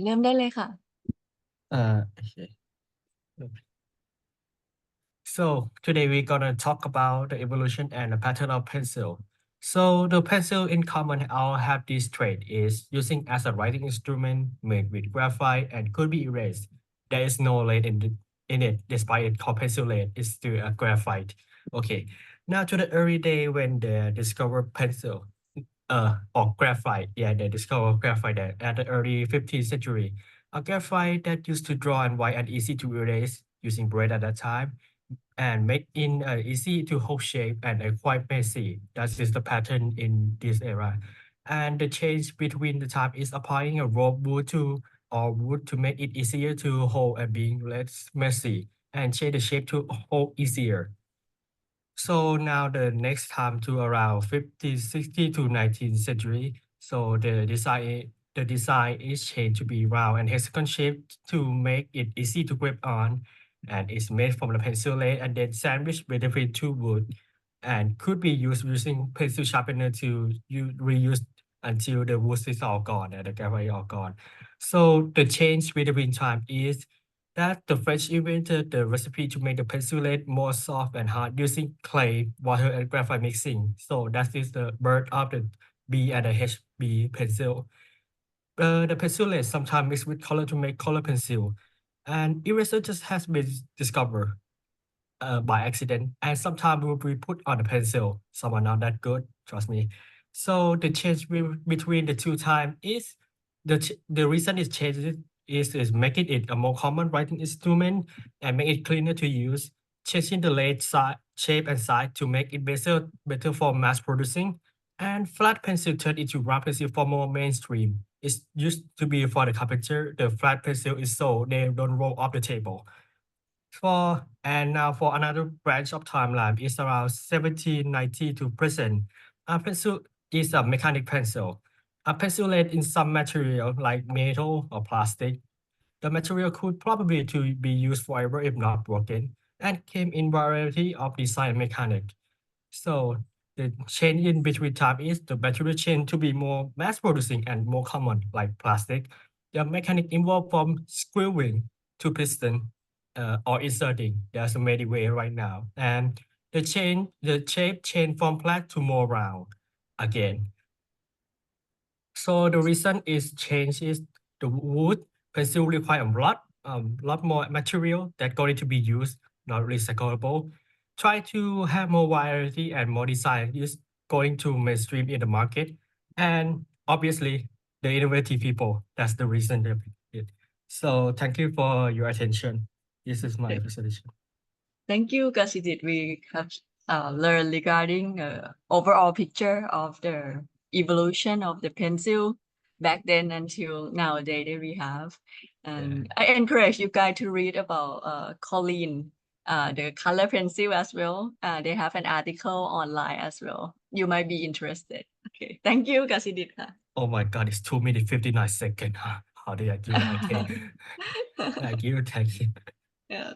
เริ่มได้เลยค่ะ Okay. So today we're gonna talk about the evolution and the pattern of pencil. So the pencil in common all have this trait is using as a writing instrument made with graphite and could be erased. There is no lead in it, despite it called pencil lead, it's still a graphite. Okay. Now to the early day when they discovered pencil, or graphite. Yeah, they discovered graphite at the early 15th century. A graphite that used to draw and white and easy to erase using braid at that time and make in easy to hold shape and quite messy. That is the pattern in this era. And the change between the time is applying a rope wood to or wood to make it easier to hold and being less messy and change the shape to hold easier. So now the next time to around 50, 60 to 19th century. So the design is changed to be round and hexagon shaped to make it easy to grip on. And it's made from the pencil lead and then sandwiched between two wood and could be used using pencil sharpener to reuse until the wood is all gone and the graphite all gone. So the change between time is that the French invented the recipe to make the pencil lead more soft and hard using clay, water, and graphite mixing. So that is the birth of the B and the HB pencil. The pencil lead sometimes mixed with color to make color pencil. And eraser just has been discovered by accident, and sometimes will be put on the pencil. Some are not that good, trust me. So the change between the two time is the reason it changes is making it a more common writing instrument and make it cleaner to use, changing the lead shape and size to make it better for mass producing, and flat pencil turned into round pencil for more mainstream. It used to be for the carpenter. The flat pencil is so they don't roll off the table. And now for another branch of timeline is around 1790 to present. A pencil is a mechanic pencil. A pencil lead in some material like metal or plastic. The material could probably to be used forever if not broken, and came in variety of design and mechanic. So the change in between time is the material change to be more mass producing and more common like plastic. The mechanic involved from screwing to piston or inserting. There's many way right now. And the shape change from flat to more round again. So the reason is change is the wood pencil require lot more material that going to be used, not recyclable. Try to have more variety and more design is going to mainstream in the market. And obviously the innovative people, that's the reason they it. So thank you for your attention. This is my presentation. Thank you, Kasidit. We have learned regarding overall picture of the evolution of the pencil back then until nowadays that we have. And I encourage you guys to read about Colleen, the color pencil as well. They have an article online as well. You might be interested. Okay. Thank you, Kasidit. Oh my God, it's 2 minutes 59 seconds. How did I do it? Okay. Thank you. Thank you. Yeah.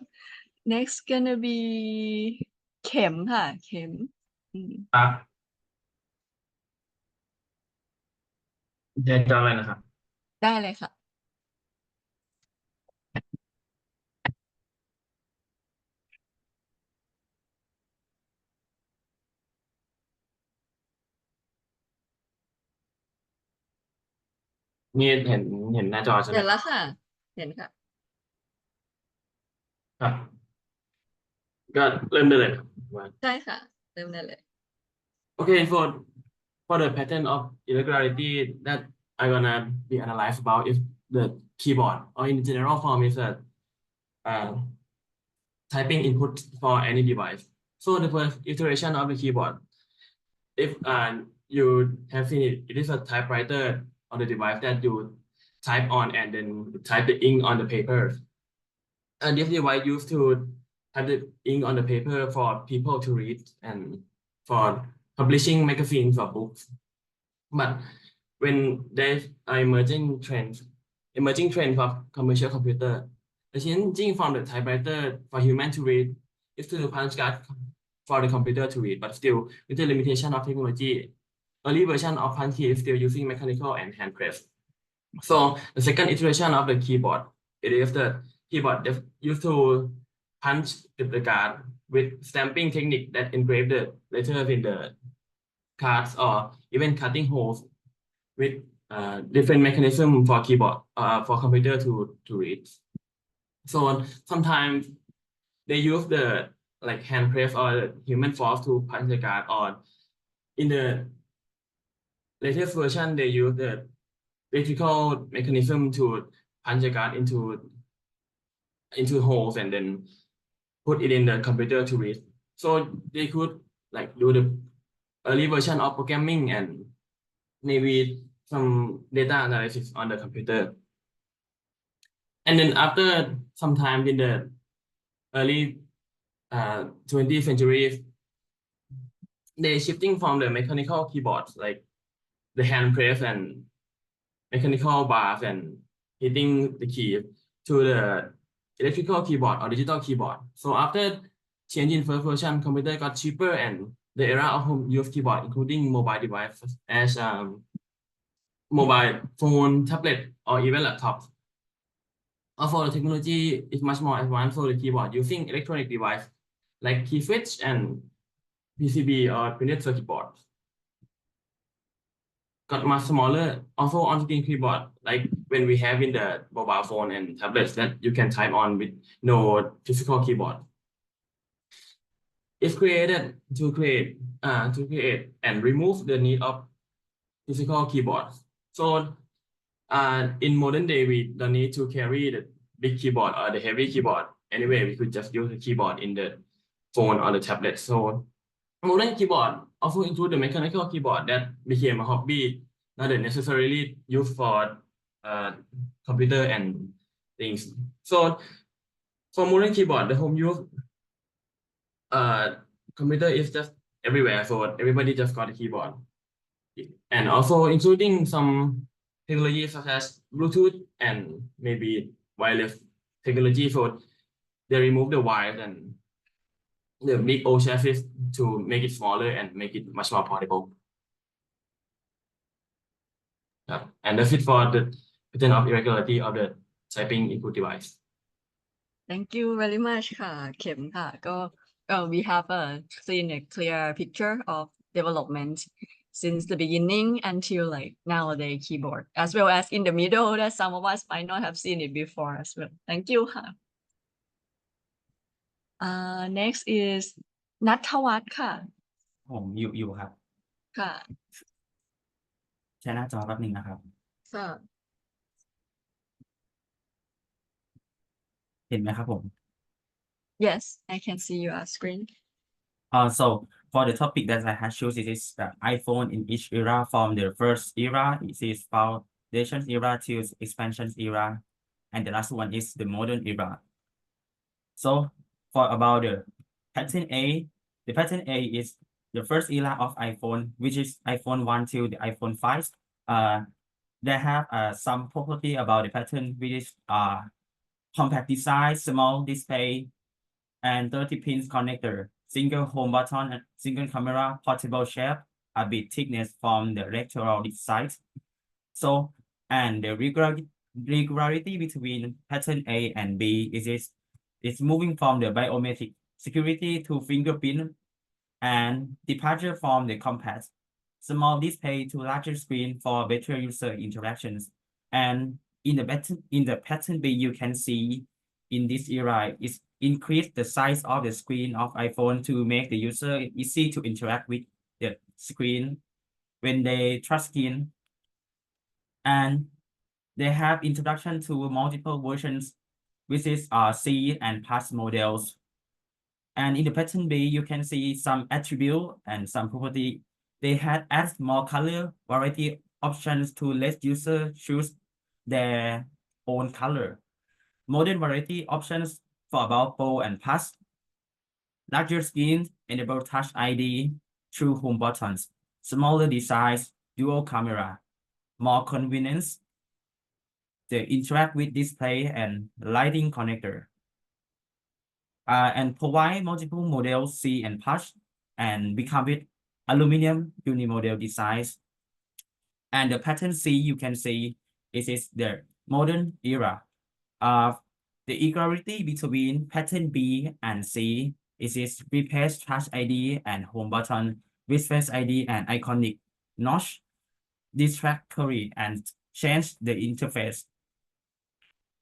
Next gonna be เข็มค่ะเข็มครับเรียนจออะไรนะครับได้เลยค่ะนี่เห็นหน้าจอใช่ไหมเห็นแล้วค่ะเห็นค่ะครับก็เริ่มได้เลยครับว่า ใช่ค่ะเริ่มได้เลย Okay, for the pattern of irregularity that I'm gonna be analyzed about is the keyboard, or in general form is a uh, typing input for any device. So the first iteration of the keyboard, if you have seen it, it is a typewriter on the device that you type on and then type the ink on the paper. And this device used to type the ink on the paper for people to read and for publishing magazines or books. But when there's an emerging trend of commercial computer, the changing from the typewriter for human to read is to the punch card for the computer to read, but still with the limitation of technology. Early version of punch key is still using mechanical and hand press. So the second iteration of the keyboard, it is the keyboard that used to punch the card with stamping technique that engrave the letters in the cards, or even cutting holes with different mechanism for keyboard for computer to read. So sometimes they use the like hand press or human force to punch the card, or in the latest version they use the electrical mechanism to punch the card into holes and then put it in the computer to read. So they could like do the early version of programming and maybe some data analysis on the computer. And then after some time in the early 20th century, they shifting from the mechanical keyboards like the hand press and mechanical bars and hitting the key to the electrical keyboard or digital keyboard. So after changing first version, computer got cheaper, and the era of home use keyboard, including mobile devices as mobile phone, tablet, or even laptops. Also, the technology is much more advanced for the keyboard using electronic device like key switch and PCB or printed circuit board. Got much smaller, also on-screen keyboard, like when we have in the mobile phone and tablets that you can type on with no physical keyboard. It's created to create and remove the need of physical keyboards. So in modern day, we don't need to carry the big keyboard or the heavy keyboard. Anyway, we could just use the keyboard in the phone or the tablet. So modern keyboard also include the mechanical keyboard that became a hobby, not necessarily used for computer and things. So for modern keyboard, the home use computer is just everywhere, so everybody just got a keyboard. And also including some technologies such as Bluetooth and maybe wireless technology. So they remove the wires and the big old chassis to make it smaller and make it much more portable. And that's it for the pattern of irregularity of the typing input device. Thank you very much ค่ะเข็มค่ะก็ we have seen a clear picture of development since the beginning until like nowadays keyboard, as well as in the middle that some of us might not have seen it before as well. Thank you ค่ะ next is นัทวัฒน์ค่ะ ผมอยู่ครับ ค่ะ ใช้หน้าจอแป๊บนึงนะครับ ค่ะ เห็นไหมครับผม yes I can see your screen. So for the topic that I have chosen, it is the iPhone in each era from the first era, it is foundation era to expansion era, and the last one is the modern era. So for about the pattern A, the pattern A is the first era of iPhone, which is iPhone 1 to the iPhone 5. They have some property about the pattern, which is compact design, small display, and 30 pins connector, single home button, and single camera, portable shape, a bit thickness from the electoral side. So, and the regularity between pattern A and B is moving from the biometric security to fingerprint, and departure from the compact small display to larger screen for better user interactions. And in the pattern B, you can see in this era is increase the size of the screen of iPhone to make the user easy to interact with the screen when they touch screen. And they have introduction to multiple versions, which is C and past models. And in the pattern B, you can see some attribute and some property. They had added more color variety options to let user choose their own color. Modern variety options for about bold and past. Larger screen enable touch ID through home buttons. Smaller designs, dual camera. More convenience. They interact with display and lighting connector. And provide multiple models C and patch, and become with aluminum unimodel designs. And the pattern C, you can see It is the modern era. Uh, the equality between pattern B and C is replace Touch ID and home button with Face ID and iconic notch, distractory, and change the interface.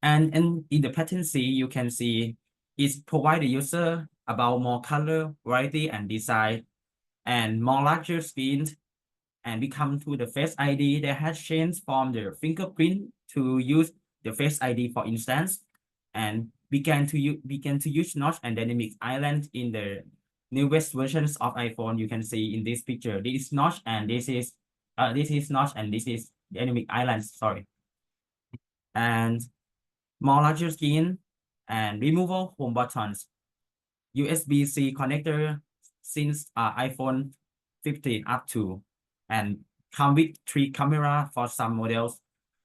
And in the pattern C, you can see it provide the user about more color, variety, and design, and more larger screens. And we come to the Face ID that has changed from the fingerprint to use the Face ID, for instance, and began to use notch and dynamic island in the newest versions of iPhone. You can see in this picture, this is notch and this is notch and this is dynamic island. Sorry, and more larger screen and removable home buttons, USB-C connector since iPhone 15 up to, and come with 3 camera for some models.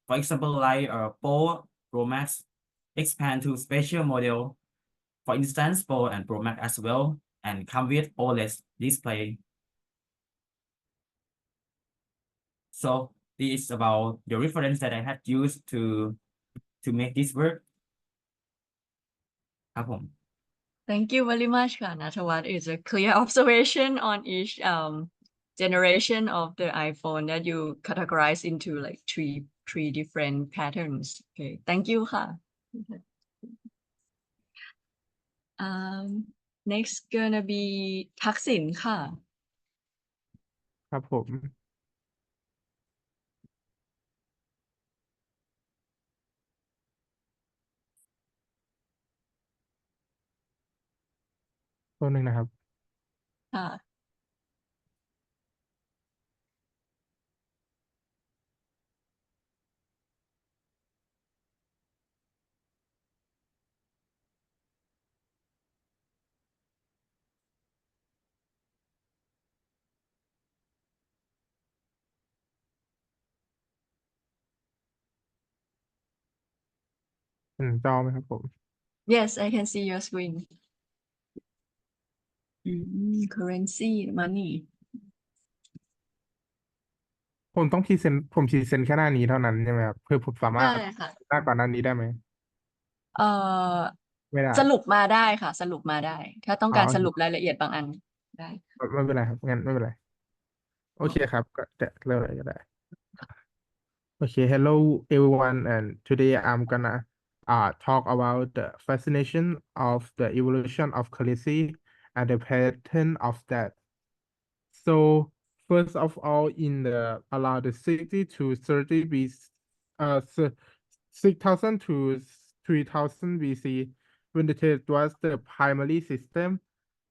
For example, like Pro Max expand to special model, for instance, Pro and Pro Max as well, and come with OLED display. So this is about the reference that I had used to make this work. ครับผม Thank you very much ค่ะ Nathavat. It's a clear observation on each generation of the iPhone that you categorize into like three different patterns. Okay, thank you ค่ะ next gonna be ทักษิณค่ะ ครับผม ตัวหนึ่งนะครับ ค่ะ จอไหมครับผม Yes, I can see your screen. Currency money. ผมต้องพรีเซนต์ผมพรีเซนต์แค่หน้านี้เท่านั้นใช่ไหมครับเพื่อผมสามารถ ได้ค่ะ หน้าก่อนหน้านี้ได้ไหม เอ่อ ไม่ได้ สรุปมาได้ค่ะ สรุปมาได้ ถ้าต้องการ อ๋อ สรุปรายละเอียดบางอันได้ ไม่เป็นไรครับงั้นไม่เป็นไร โอเคครับก็จะเริ่มเลยก็ได้ Okay, hello everyone, and today I'm gonna talk about the fascination of the evolution of currency and the pattern of that. So first of all, in the around the 60 to 30 BC, 6,000 to 3,000 BC, when the trade was the primary system,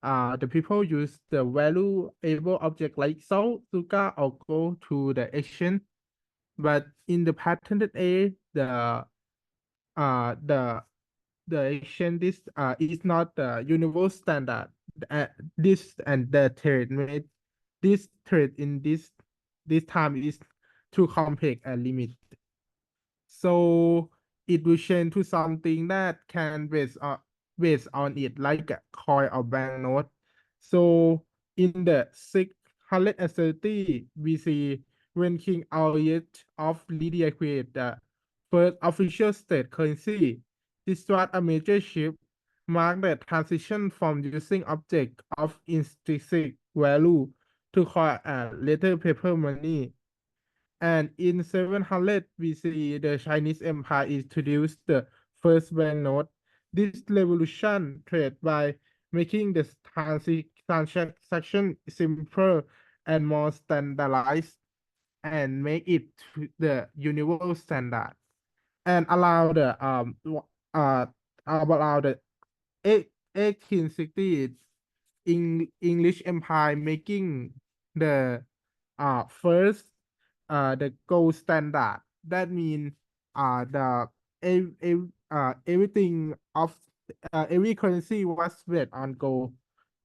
the people used the valuable object like salt, sugar, or gold to the exchange. But in the patented age, the exchange this is not the universal standard. This and the trade made this trade in this time is too complex and limited. So it will change to something that can based on it like a coin or banknote. So in the 630 BC, when King Aureate of Lydia created the first official state currency, this was a major shift, marked the transition from using object of intrinsic value to coin and later paper money. And in 700 BC, the Chinese Empire introduced the first banknote. This revolution trade by making the transaction simpler and more standardized, and make it to the universal standard, and allow the allow the 1860s English Empire making the first the gold standard. That means the everything of every currency was based on gold.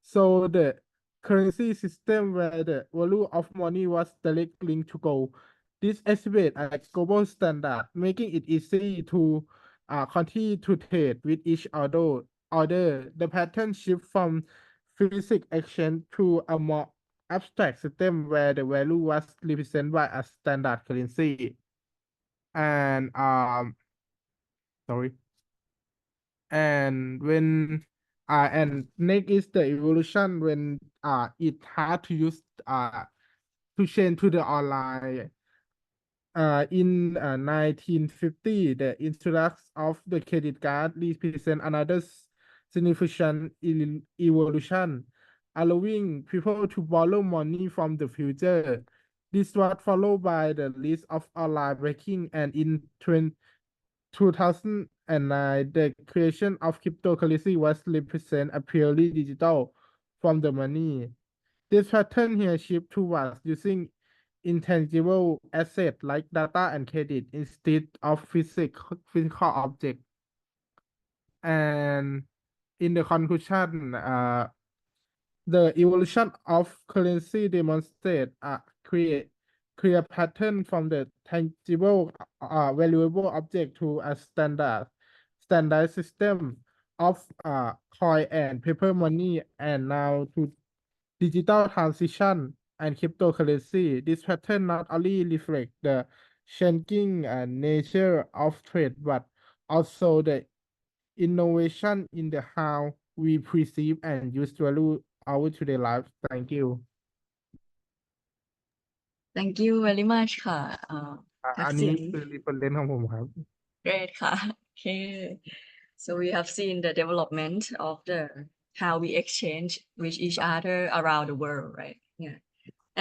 So the currency system where the value of money was directly linked to gold. This exhibit a global standard, making it easy to continue to trade with each other. The pattern shift from physical exchange to a more abstract system where the value was represented by a standard currency. and sorry, and when and next is the evolution when it had to use to change to the online. In 1950, the introduction of the credit card represent another significant evolution, allowing people to borrow money from the future. This was followed by the list of online banking, and in 2009, the creation of cryptocurrency was represent a purely digital from the money. This pattern here shift towards using intangible assets like data and credit instead of physical objects. And in the conclusion, the evolution of currency demonstrate a clear pattern from the tangible valuable object to a standard system of coin and paper money, and now to digital transition and cryptocurrency. This pattern not only reflect the changing nature of trade, but also the innovation in the how we perceive and use value our today life. Thank you. Thank you very much ค่ะทั อั ก น ษิ นี้ ณ คือ reference ของผมครับ Great ค่ะ Okay. So we have seen the development of the how we exchange with each other around the world, right? Yeah.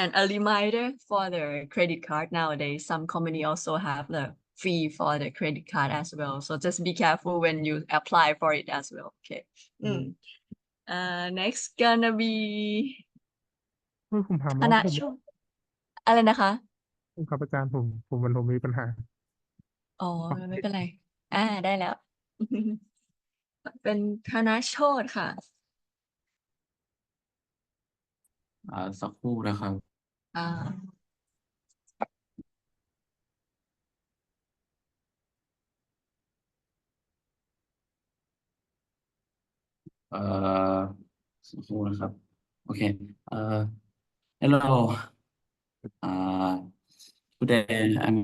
And a reminder for the credit card nowadays, some company also have the fee for the credit card as well. So just be careful when you apply for it as well. Okay. Next gonna be เฮ้ยผมถาม ค ว่า ณะ ผม โชคอะไรนะคะ ครับอาจารย์ผมมีปัญหา อ๋อ ไม่เป็นไร ได้แล้ว เป็นธนโชติค่ะ สักครู่นะครับ อ่า สักครู่นะครับ โอเค hello today I'm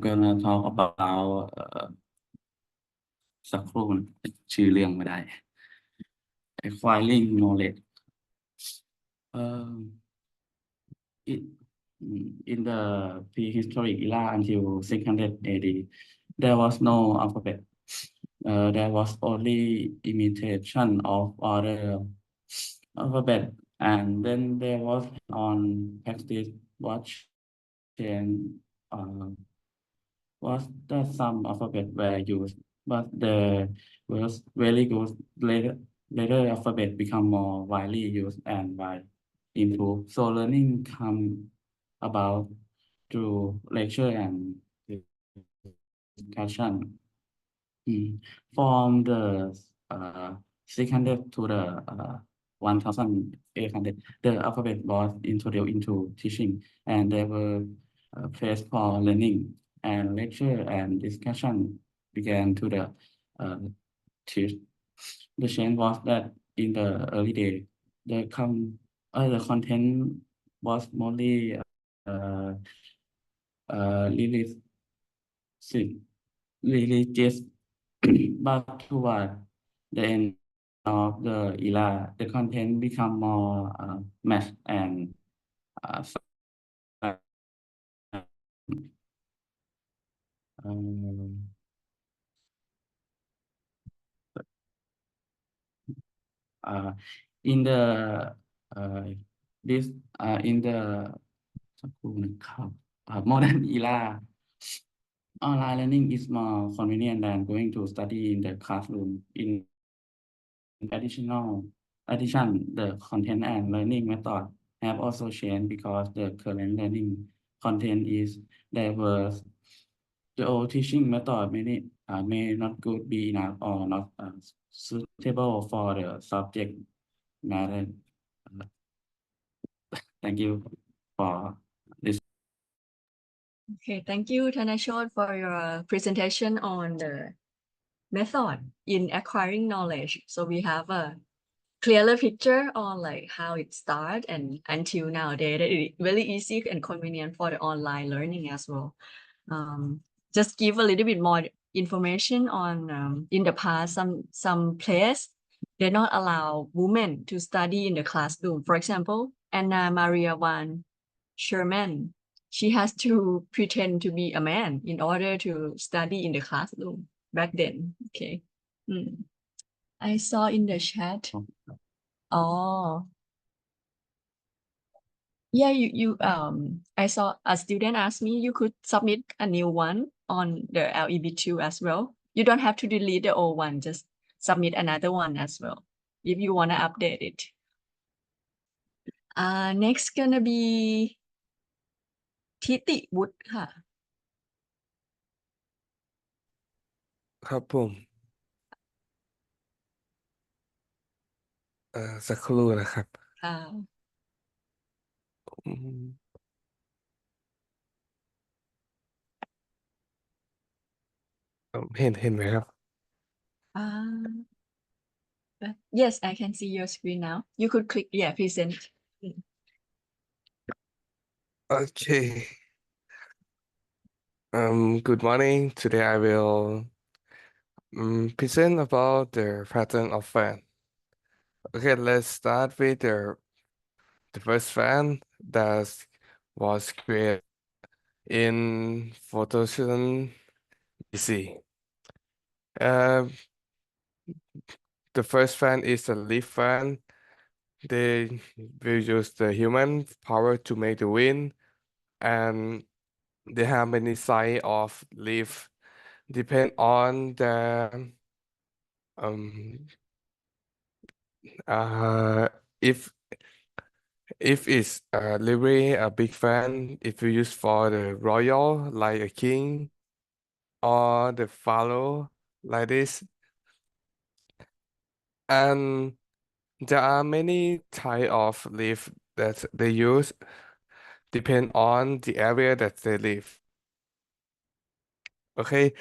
gonna talk about สักครู่นะชื่อเรื่องไม่ได้ acquiring knowledge it, in the prehistoric era until 600 AD, there was no alphabet. There was only imitation of other alphabet, and then there was on practice what change was that some alphabet were used, but the was very good later alphabet become more widely used and widely improved. So learning come about through lecture and discussion. From the 600 to the 1800, the alphabet was introduced into teaching, and they were placed for learning, and lecture and discussion began to the teach. The change was that in the early day, the content was mostly religious, but toward the end of the era, the content become more mass and in the this in the สักครู่นะครับ modern era, online learning is more convenient than going to study in the classroom. In addition, the content and learning method have also changed because the current learning content is diverse. The old teaching method may not good be enough or not suitable for the subject matter. Thank you for this. Okay, thank you, Thanachot, for your presentation on the method in acquiring knowledge. So we have a clearer picture on like how it started and until nowadays, that it's very easy and convenient for the online learning as well. just give a little bit more information on in the past, some place they not allow women to study in the classroom. For example, Anna Maria van Sherman, she has to pretend to be a man in order to study in the classroom back then. Okay. I saw in the chat. Oh. Yeah, I saw a student ask me you could submit a new one on the LEB2 as well. You don't have to delete the old one, just submit another one as well if you want to update it. Next gonna be ทิติวุฒิค่ะ ครับผมสักครู่นะครับ ค่ะ อืมเห็นไหมครับ Yes, I can see your screen now. You could click, yeah, present. Okay. Good morning. Today I will present about the pattern of fan. Okay, let's start with the first fan that was created in 4000 BC. The first fan is a leaf fan. They will use the human power to make the wind, and they have many size of leaf depend on the um uh if it's really a big fan, if you use for the royal like a king or the pharaoh like this, and there are many type of leaf that they use depend on the area that they live. Okay,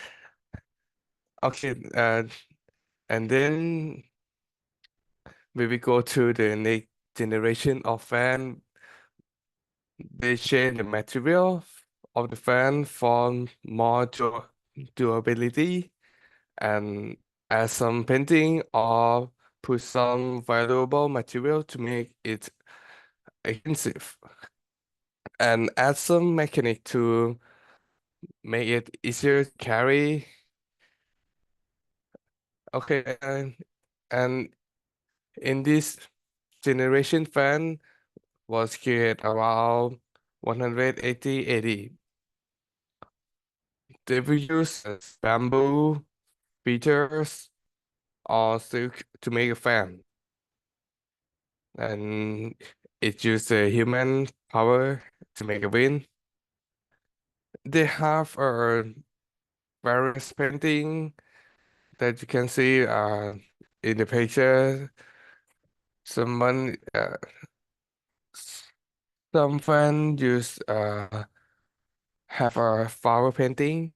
and then we will go to the next generation of fan. They change the material of the fan for more durability and add some painting or put some valuable material to make it expensive and add some mechanic to make it easier to carry. Okay, and in this generation fan was created around 180 AD. They will use bamboo, feathers, or silk to make a fan. And it uses human power to make a wind. They have a various painting that you can see in the picture. Someone, some fan use have a flower painting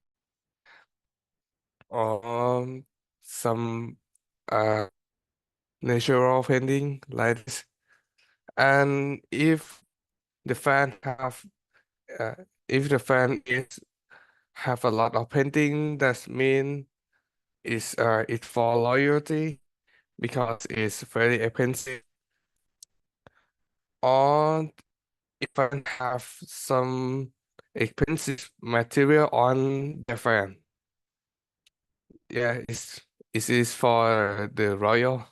or some natural painting like this. And the fan have if the fan is have a lot of painting, that mean it's for loyalty because it's very expensive. Or if I have some expensive material on the fan, yeah, it is for the royal.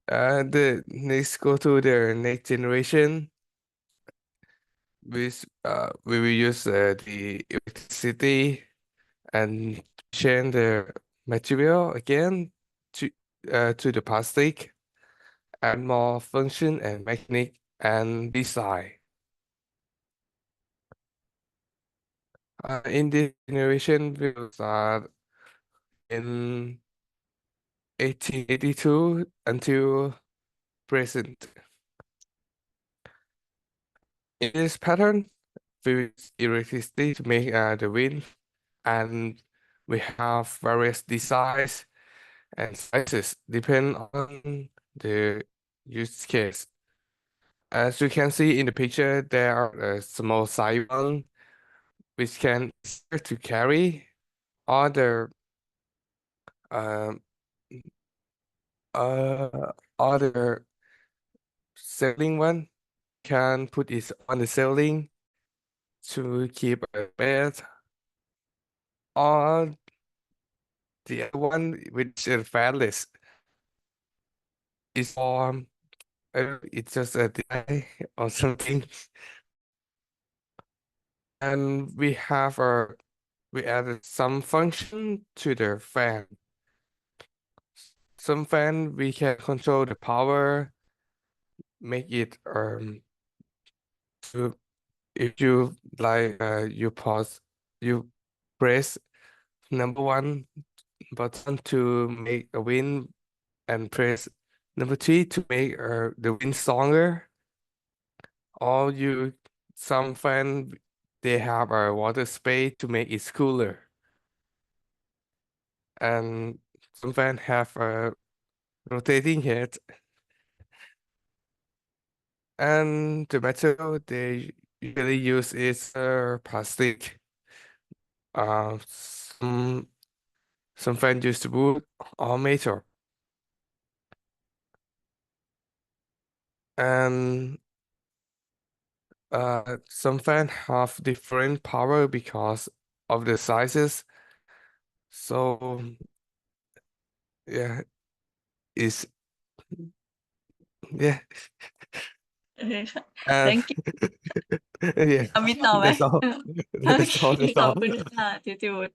The next go to the next generation. We will use the electricity and change the material again to the plastic, add more function and mechanic and design. In this generation, we will start in 1882 until present. In this pattern, we use electricity to make the wind, and we have various designs and sizes depend on the use case. As you can see in the picture, there are a small size one which can easier to carry. Other um other sailing one can put it on the sailing to keep a bed, or the other one which is fatless is for it's just a delay or something. And we added some function to the fan. Some fan we can control the power, make it to if you like you press number one button to make a wind and press number three to make the wind stronger. Or some fan they have a water space to make it cooler. And some fan have a rotating head. And the material they usually use is plastic. Some fan use wood or metal. And some fan have different power because of the sizes. So yeah, it's yeah. โอเคค่ะ And thank you yeah, มีต่อไหม that's all. โอ That's เค all. ข That's อบ all. คุณค่ะจูจูด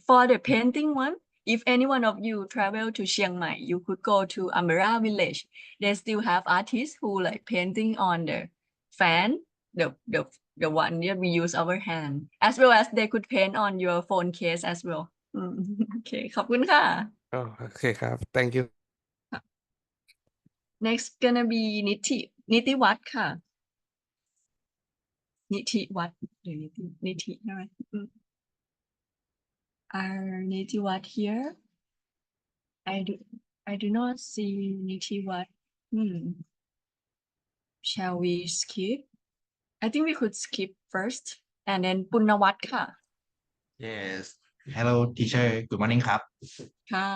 for the painting one if any one of you travel to Chiang Mai you could go to Amara village they still have artists who like painting on the fan the one that we use our hand as well as they could paint on your phone case as well โอเคขอบคุณค่ะ Oh, okay, thank you. next gonna be นิติวัฒน์ค่ะ นิติวัฒน์หรือนิติใช่ไหมAre Nitiwat here? I do not see Nitiwat. Shall we skip? I think we could skip first and then Punawat ค่ะ Yes Hello teacher Good morning ครับ ค่ะ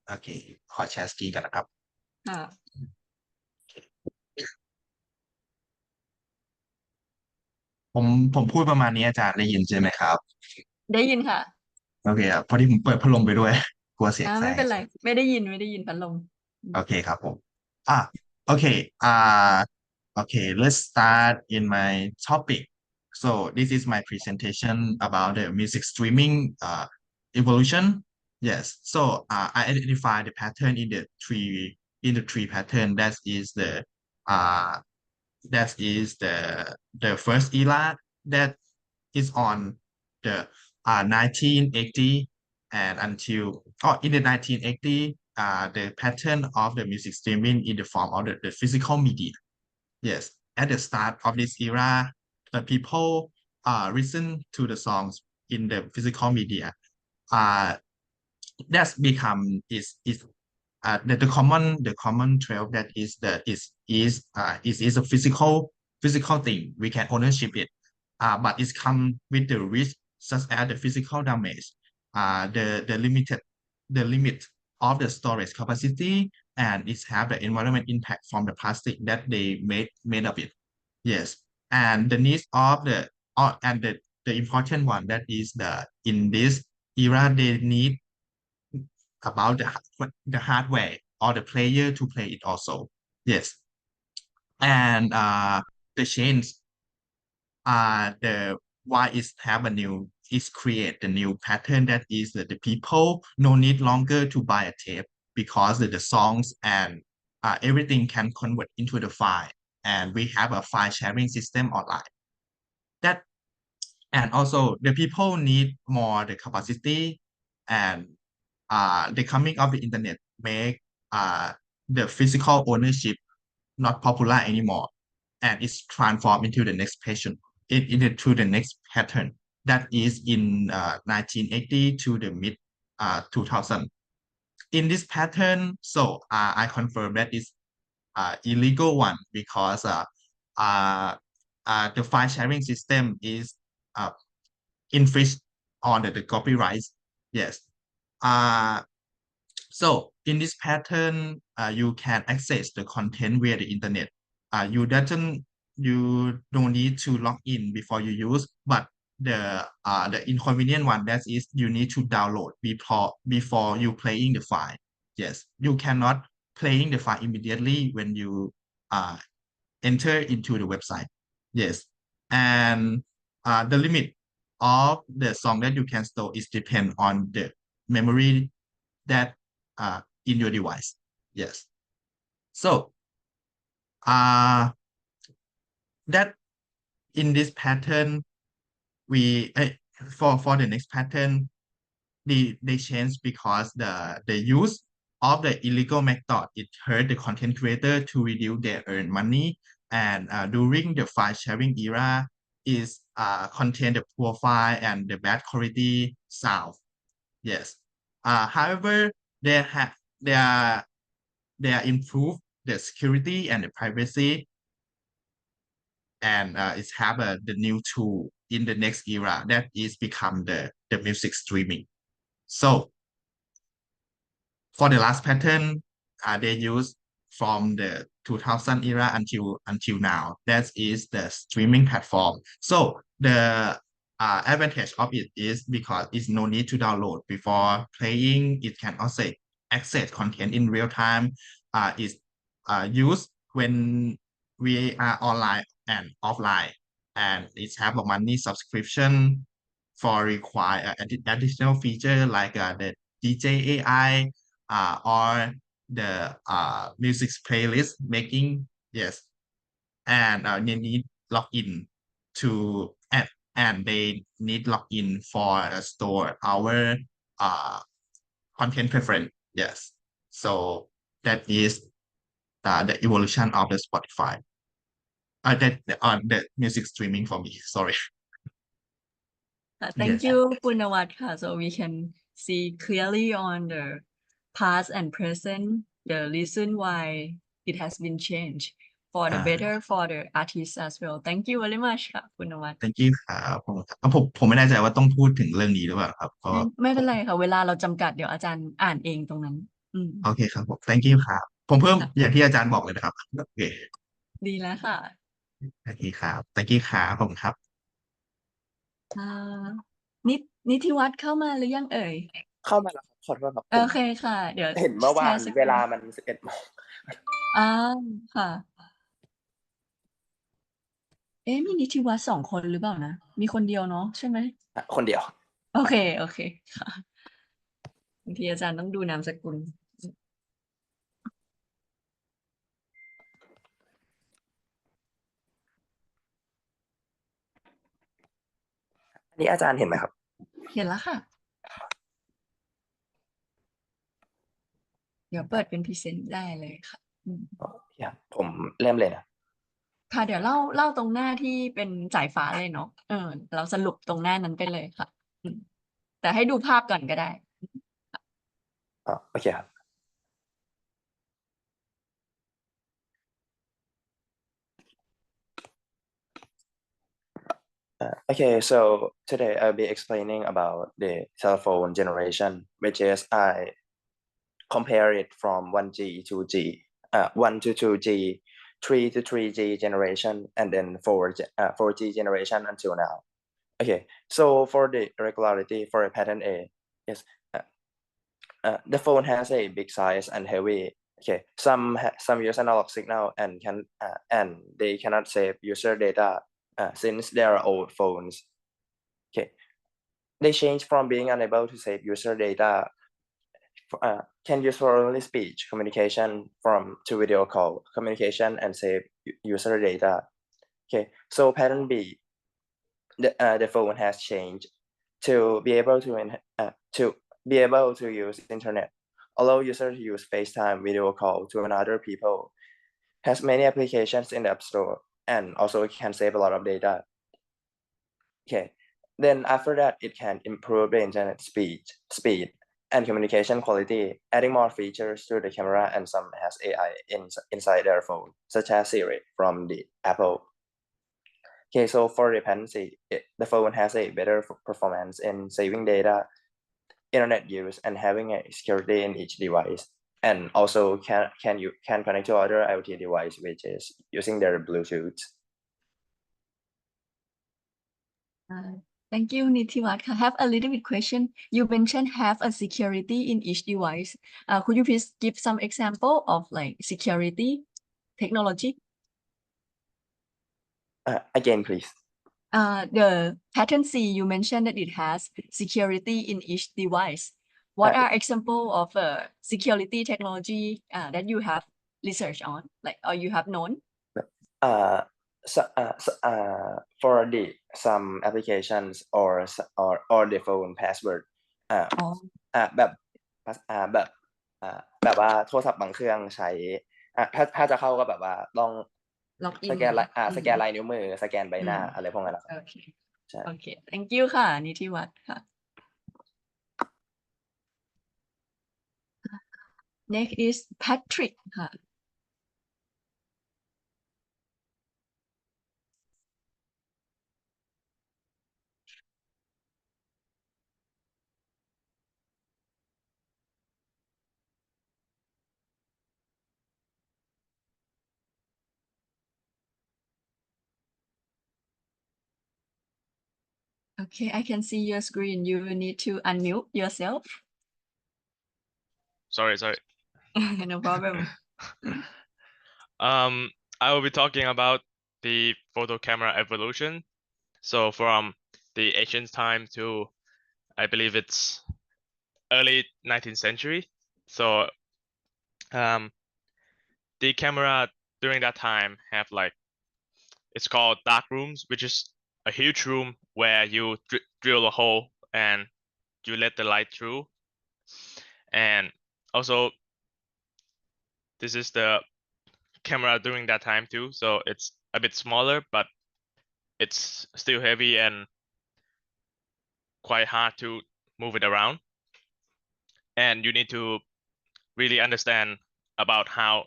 โอเคขอแชร์สกรีนกันนะครับ ค่ะ ผมพูดประมาณนี้อาจารย์ได้ยินใช่ไหมครับ ได้ยินค่ะ โอเคครับพอดีผมเปิดพัดลมไปด้วย กลัวเสียงแทร ไม่ ก เป็นไร ไม่ได้ยินพัดลม โอเคครับผมโอเคokay let's start in my topic so this is my presentation about the music streaming evolution yes so I identify the pattern in the three pattern uh that is the first era that is on the 1980 and until in the 1980 the pattern of the music streaming in the form of the physical media yes at the start of this era the people listen to the songs in the physical media that's become is the common trail that is a physical thing we can ownership it but it's come with the risk such as the physical damage the limit of the storage capacity and it have the environment impact from the plastic that they made of it yes and the needs of and the important one that is in this era they need about the hardware or the player to play it also yes and the change the why is have a new is create the new pattern that is that the people no need longer to buy a tape because the songs and everything can convert into the file and we have a file sharing system online that and also the people need more the capacity and the coming of the internet make the physical ownership not popular anymore and it's transformed into the next patient into the next pattern that is in 1980 to the mid 2000 in this pattern so I confirm that is illegal one because the file sharing system is infringe on the copyrights. Yes. So in this pattern, you can access the content via the internet. You don't need to log in before you use, but the inconvenient one that is you need to download before you playing the file. Yes, you cannot playing the file immediately when you enter into the website. Yes, and the limit of the song that you can store is depend on the memory that in your device. Yes. So that in this pattern, we for the next pattern, they change because the use of the illegal method it hurt the content creator to reduce their earned money, and during the file sharing era is contain the poor file and the bad quality sound. Yes. However, they have they are improve the security and the privacy, and it's have the new tool in the next era that is become the music streaming. So for the last pattern, they use from the 2000 era until now. That is the streaming platform. So the advantage of it is because it's no need to download before playing. It can also access content in real time. It's used when we are online and offline, and it have a money subscription for require additional feature like the DJ AI or the music playlist making. Yes, and they need login to and they need login for store our content preference. Yes, so that is the evolution of the Spotify. The music streaming for me. Sorry. Thank Yes. you, Punawat. So we can see clearly on the past and present the reason why it has been changed for the better for the artists as well. Thank you very much ค่ะ Punawat. Thank you ครับผมไม่แน่ใจว่าต้องพูดถึงเรื่องนี้หรือเปล่าครับก็ ไม่เป็นไรค่ะเวลาเราจำกัดเดี๋ยวอาจารย์อ่านเองตรงนั้นโอเคครับผม thank you ครับผมเพิ่มอย่างที่อาจารย์บอกเลยนะครับโอเค ดีแล้วค่ะ โอเคครับ thank you ครับผมครับ นิติวัฒน์เข้ามาหรือยังเอ่ย เข้ามาแล้วครับขอโทษครับผ โอ ม เคค่ะ เดี๋ยว เห็นเมื่อวาน แชร์สกรีน เวลามัน11 โมง ค่ะ มีนิติวัฒน์2 คนหรือเปล่านะ มีคนเดียวเนาะใช่ไหม คนเดียว โอเคค่ะบางทีอาจารย์ต้องดูนามสกุล อันนี้อาจารย์เห็นไหมครับ เห็นแล้วค่ะ เดี๋ยวเปิดเป็นพรีเซนต์ได้เลยค่ะ ผมเริ่มเลยนะ ค่ะเดี๋ยวเล่าตรงหน้าที่เป็นสายฟ้าเลยเนาะเราสรุปตรงหน้านั้นไปเลยค่ะแต่ให้ดูภาพก่อนก็ได้ โอเคครับ Okay, so today I'll be explaining about the cell phone generation, which is I compare it from 1G to 1 to 2G, 3 to 3G generation, and then 4G generation until now. Okay, so for the irregularity for a pattern A, yes, the phone has a big size and heavy. Okay, some use analog signal and they cannot save user data since they are old phones. Okay, they change from being unable to save user data, can use for only speech communication to video call communication and save user data. Okay, so pattern B, the phone has changed to be able to use internet, allow user to use FaceTime video call to another people, has many applications in the App Store, and also can save a lot of data. Okay, then after that, it can improve the internet speed and communication quality, adding more features to the camera, and some has AI inside their phone, such as Siri from the Apple. Okay, so for dependency, the phone has a better performance in saving data, internet use, and having a security in each device. And also can connect to other IoT device which is using their Bluetooth. Thank you, Nitiwat. I have a little bit question. You mentioned have a security in each device. Could you please give some example of like security technology? Again, please. The pattern C, you mentioned that it has security in each device. What are example of security technology that you have researched on, like, or you have known? For the some applications or the phone password แบบแบบว่าโทรศัพท์บางเครื่องใช้ถ้าจะเข้าก็แบบว่าต้อง Log in สแกนลายนิ้วมือสแกนใบหน้าอะไรพวกนั้นครับ Okay. Okay. Thank you ค่ะ นิติวัฒน์ค่ะ Next is Patrick ค่ะ Okay, I can see your screen. You will need to unmute yourself. Sorry. No problem. I will be talking about the photo camera evolution. So from the ancient time to, I believe it's early 19th century. So the camera during that time have like, it's called dark rooms, which is a huge room where you drill a hole and you let the light through. And also, this is the camera during that time too. So it's a bit smaller, but it's still heavy and quite hard to move it around. And you need to really understand about how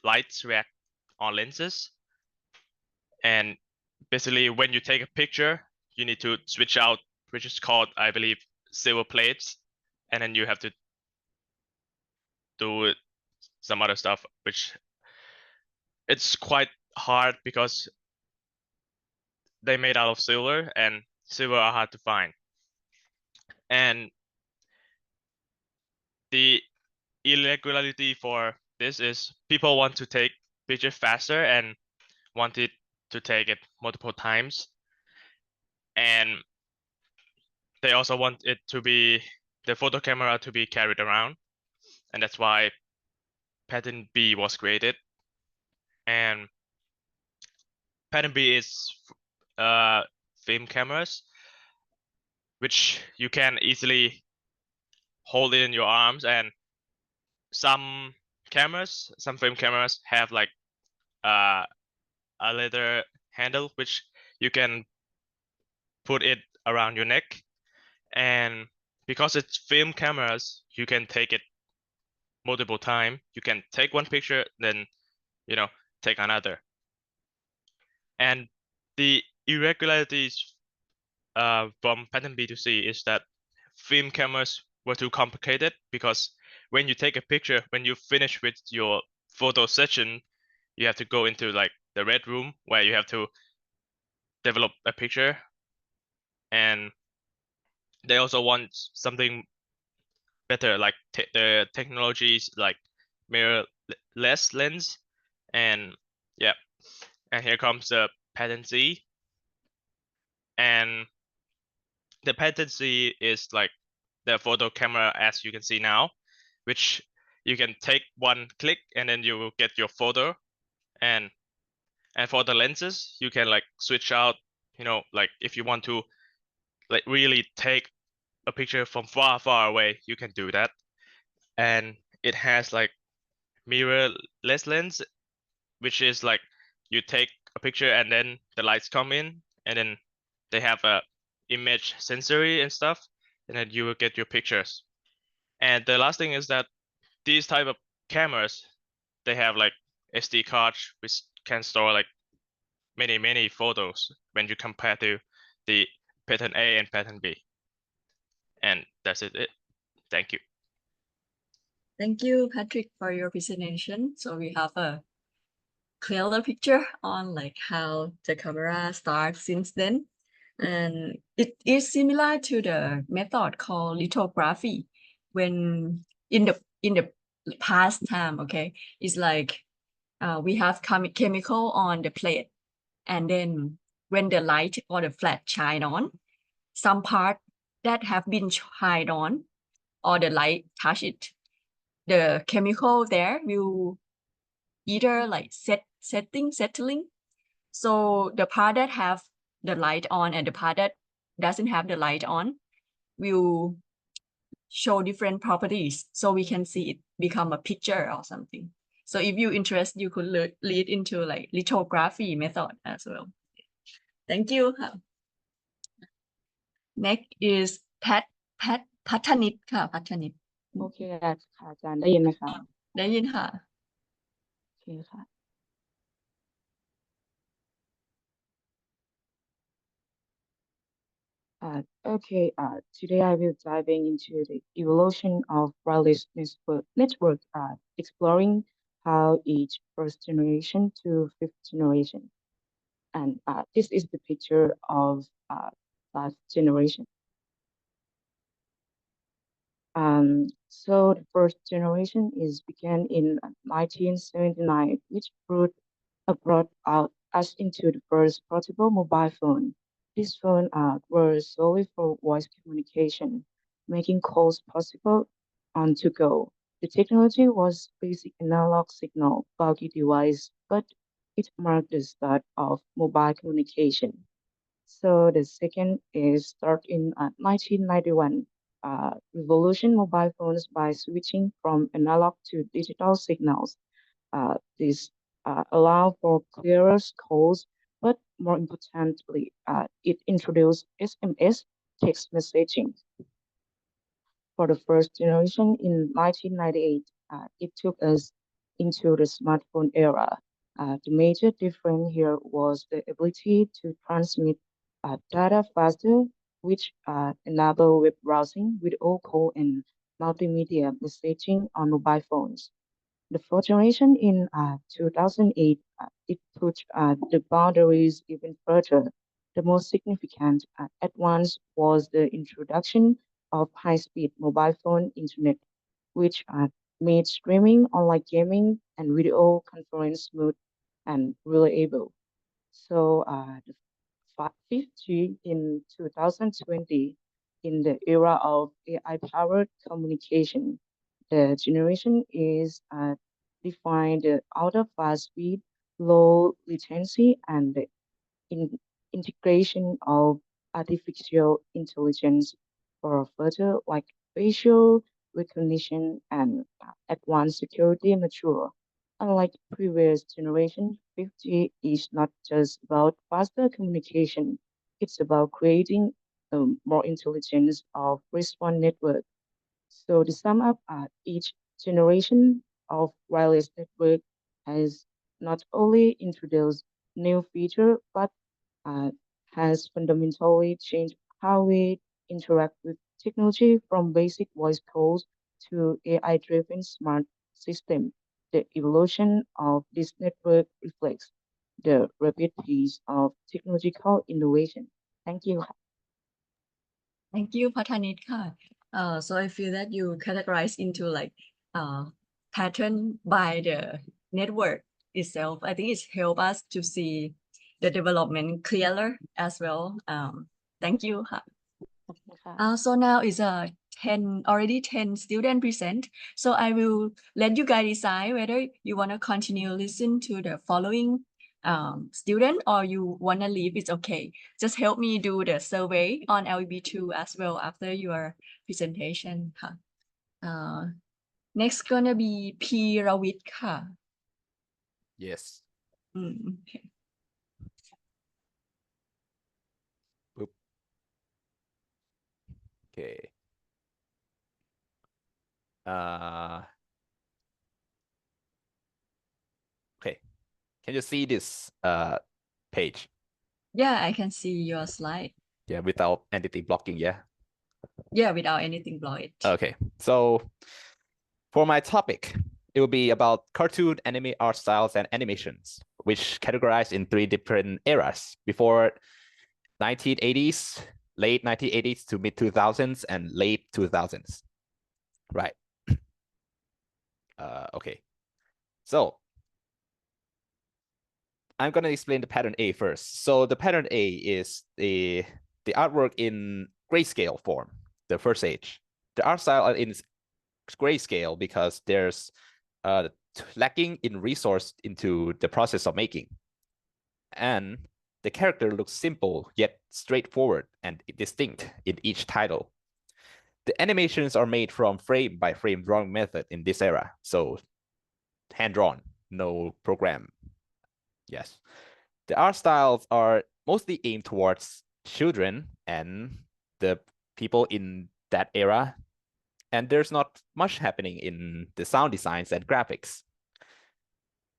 lights react on lenses. And basically, when you take a picture, you need to switch out, which is called, I believe, silver plates. And then you have to do some other stuff, which it's quite hard because they made out of silver, and silver are hard to find. And the irregularity for this is people want to take picture faster and wanted to take it multiple times. And they also want it to be the photo camera to be carried around. And that's why pattern B was created. And pattern B is film cameras, which you can easily hold it in your arms. And some film cameras have like a leather handle, which you can put it around your neck. And because it's film cameras, you can take it multiple times. You can take one picture, then take another. And the irregularities from pattern B to C is that film cameras were too complicated, because when you take a picture, when you finish with your photo session, you have to go into like the red room where you have to develop a picture. And they also want something better, like the technologies like mirrorless lens. And yeah, and here comes the pattern C. And the pattern C is like the photo camera as you can see now, which you can take one click and then you will get your photo. And for the lenses, you can like switch out, like if you want to like really take a picture from far away, you can do that. And it has like mirrorless lens, which is like you take a picture and then the lights come in, and then they have a image sensory and stuff, and then you will get your pictures. And the last thing is that these type of cameras, they have like SD cards which can store like many photos when you compare to the pattern A and pattern B. And that's it. Thank you. Thank you, Patrick, for your presentation. So we have a clearer picture on like how the camera starts since then. And it is similar to the method called lithography. When in the past time, okay, it's like we have chemical on the plate, and then when the light or the flash shine on, some part that have been shined on or the light touch it, the chemical there will either like settling. So the part that have the light on and the part that doesn't have the light on will show different properties. So we can see it become a picture or something. So if you interest, you could lead into like lithography method as well. Thank you. Next isพัฒนิตค่ะพัฒนิต โอเคค่ะอาจารย์ได้ยินไหมคะ ได้ยินค่ะ โอเคค่ะ Today I will diving into the evolution of wireless network, exploring how each first generation to fifth generation, and this is the picture of last generation. So the first generation began in 1979, which brought us into the first portable mobile phone. This phone was solely for voice communication, making calls possible on to go. The technology was basic analog signal, bulky device, but it marked the start of mobile communication. So the second is start in 1991. Revolution mobile phones by switching from analog to digital signals. This allow for clearer calls, but more importantly, it introduced SMS text messaging. For the first generation in 1998, it took us into the smartphone era. The major difference here was the ability to transmit data faster, which enable web browsing, video call, and multimedia messaging on mobile phones. The fourth generation in 2008, it pushed the boundaries even further. The most significant advance was the introduction of high-speed mobile phone internet, which made streaming, online gaming, and video conference smooth and reliable. So the 5G in 2020, in the era of AI-powered communication, the generation is defined out of fast speed, low latency, and the integration of artificial intelligence for further like facial recognition and advanced security mature. Unlike previous generation, 5G is not just about faster communication. It's about creating more intelligence of response network. So to sum up, each generation of wireless network has not only introduced new feature, but uh, has fundamentally changed how we interact with technology from basic voice calls to AI-driven smart system. The evolution of this network reflects the rapid pace of technological innovation. Thank you. Thank you, Pathanit ค่ะ so I feel that you categorize into like pattern by the network itself. I think it's help us to see the development clearer as well. Thank you ค่ะ so now is 10 student present. So I will let you guys decide whether you want to continue listen to the following student or you want to leave. It's okay. Just help me do the survey on LEB2 as well after your presentation ค่ะ next gonna be P Ravit ค่ะ Yes. Okay. Boop. Okay. Okay. Can you see this page. Yeah, I can see your slide. Yeah, without anything blocking. Yeah. Yeah, without anything blocked. Okay. So for my topic, it will be about cartoon anime art styles and animations, which categorized in 3 different eras: before 1980s, late 1980s to mid 2000s, and late 2000s. Right. Okay. So I'm gonna explain the pattern A first. So the pattern A is the artwork in grayscale form, the first stage. The art style in grayscale because there's lacking in resource into the process of making. And the character looks simple yet straightforward and distinct in each title. The animations are made from frame by frame drawing method in this era. So hand drawn, no program. Yes. The art styles are mostly aimed towards children and the people in that era. And there's not much happening in the sound designs and graphics.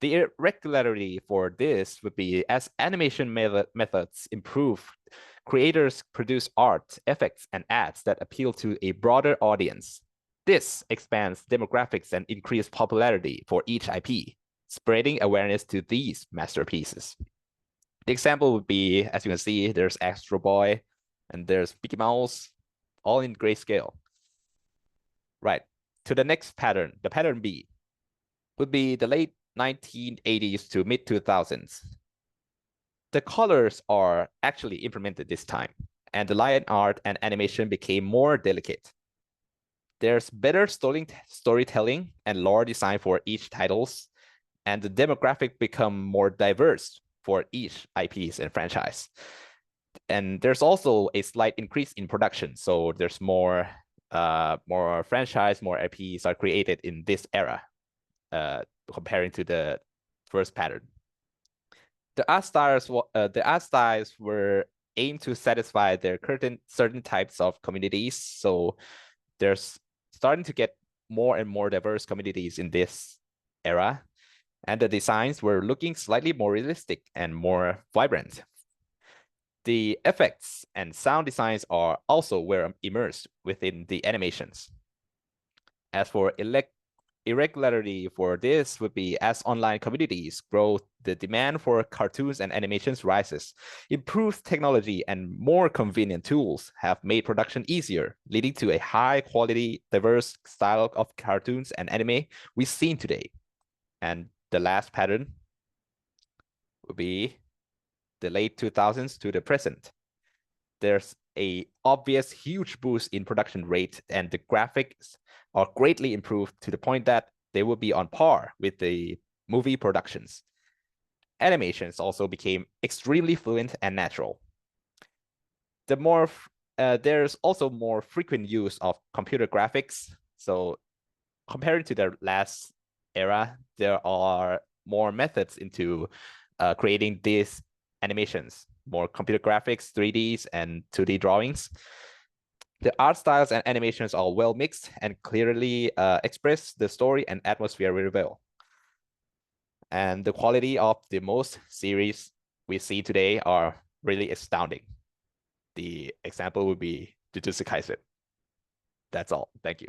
The irregularity for this would be as animation methods improve, creators produce art, effects, and ads that appeal to a broader audience. This expands demographics and increases popularity for each IP, spreading awareness to these masterpieces. The example would be, as you can see, there's Astro Boy and there's Mickey Mouse, all in grayscale. Right, to the next pattern, the pattern B, would be the late 1980s to mid 2000s. The colors are actually implemented this time, and the line art and animation became more delicate. There's better storytelling and lore design for each titles, and the demographic become more diverse for each IPs and franchise. And there's also a slight increase in production, so there's more franchise, more IPs are created in this era, comparing to the first pattern. The art styles were aimed to satisfy their certain types of communities. So there's starting to get more and more diverse communities in this era. And the designs were looking slightly more realistic and more vibrant. The effects and sound designs are also were immersed within the animations. As for irregularity for this would be as online communities grow, the demand for cartoons and animations rises. Improved technology and more convenient tools have made production easier, leading to a high quality, diverse style of cartoons and anime we've seen today. And the last pattern would be the late 2000s to the present. There's a obvious huge boost in production rate, and the graphics are greatly improved to the point that they will be on par with the movie productions. Animations also became extremely fluent and natural. There's also more frequent use of computer graphics. So compared to the last era, there are more methods into creating these animations, more computer graphics, 3Ds, and 2D drawings. The art styles and animations are well mixed and clearly express the story and atmosphere very well. And the quality of the most series we see today are really astounding. The example would be Jujutsu Kaisen. That's all. Thank you.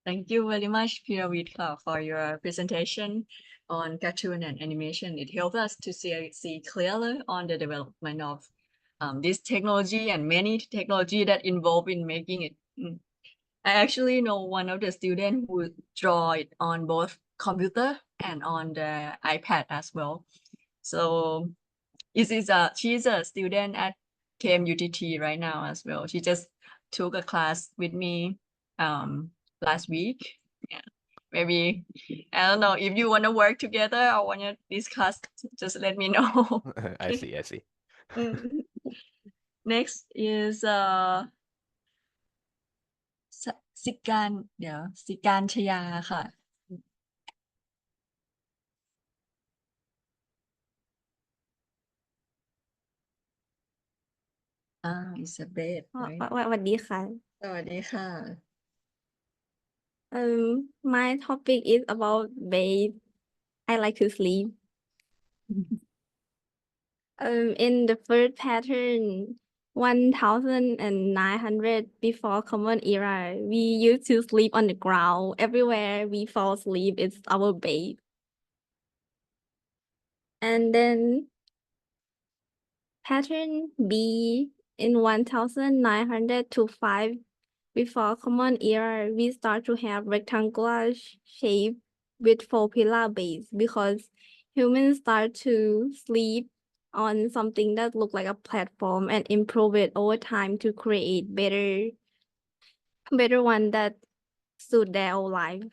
Thank you very much, Piravit, for your presentation on cartoon and animation. It helped us to see clearly on the development of this technology and many technology that involved in making it. I actually know one of the students who draw it on both computer and on the iPad as well. So she's a student at KMUTT right now as well. She just took a class with me last week. Yeah, maybe I don't know if you want to work together or want to discuss. Just let me know. I see. Next isสิการสิการชยาค่ะ Elizabeth right? สวัสดีค่ะ สวัสดีค่ะ My topic is about bed. I like to sleep. In the first pattern, 1900 before Common Era, we used to sleep on the ground. Everywhere we fall asleep, it's our bed. And then pattern B in 1900 to 5 before Common Era, we start to have rectangular shape with 4 pillar base because humans start to sleep on something that look like a platform and improve it over time to create better one that suit their own life.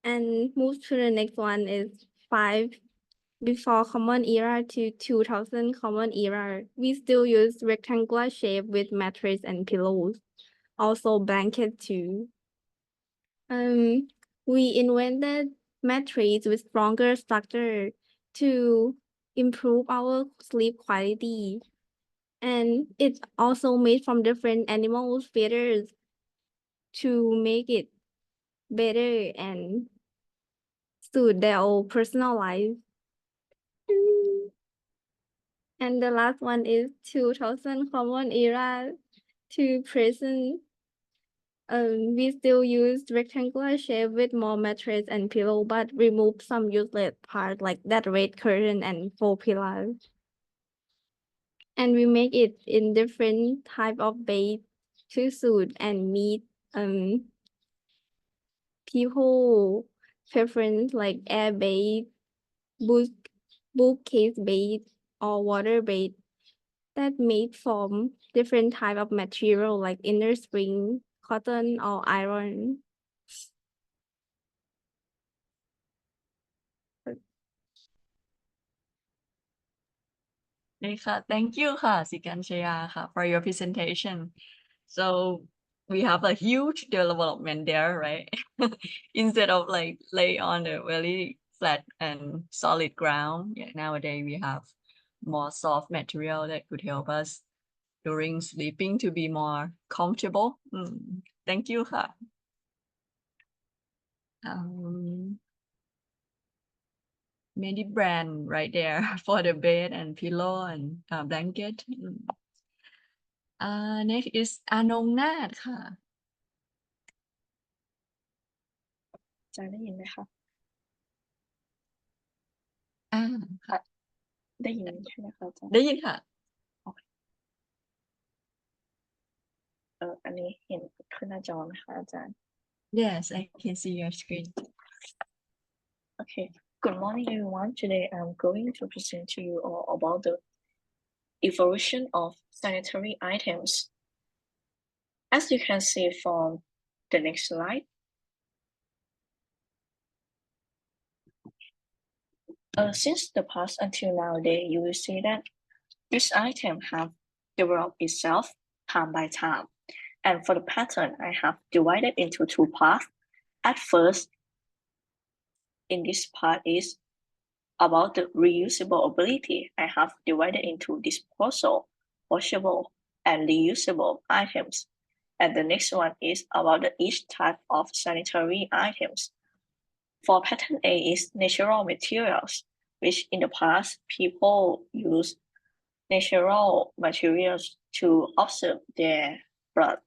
And move to the next one is 5 before Common Era to 2000 Common Era. We still use rectangular shape with mattress and pillows, also blanket too. We invented mattress with stronger structure to improve our sleep quality. And it's also made from different animals' feathers to make it better and suit their own personal life. And the last one is 2000 Common Era to present. We still use rectangular shape with more mattress and pillow, but remove some useless part like that red curtain and 4 pillars. And we make it in different type of bed to suit and meet people preference like air bed, bookcase bed, or water bed that made from different type of material like inner spring, cotton, or iron. นี่ค่ะ thank you ค่ะ สิกันชยาค่ะ for your presentation. So we have a huge development there, right? Instead of like lay on a very flat and solid ground, yeah, nowadays we have more soft material that could help us during sleeping to be more comfortable. Thank you ค่ะ many brand right there for the bed and pillow and blanket. Next is อานงนาถค่ะ จะได้ยินไหมคะ ค่ะ ได้ยินใช่ไหมคะอาจารย์ ได้ยินค่ะ อันนี้เห็นขึ้นหน้าจอไหมคะอาจารย์ Yes, I can see your screen. Okay. Good morning, everyone. Today I'm going to present to you all about the evolution of sanitary items. As you can see from the next slide, since the past until nowadays, you will see that this item have developed itself time by time. And for the pattern, I have divided into 2 parts. At first, in this part is about the reusable ability. I have divided into disposal, washable, and reusable items. And the next one is about each type of sanitary items. For pattern A is natural materials, which in the past people use natural materials to absorb their blood.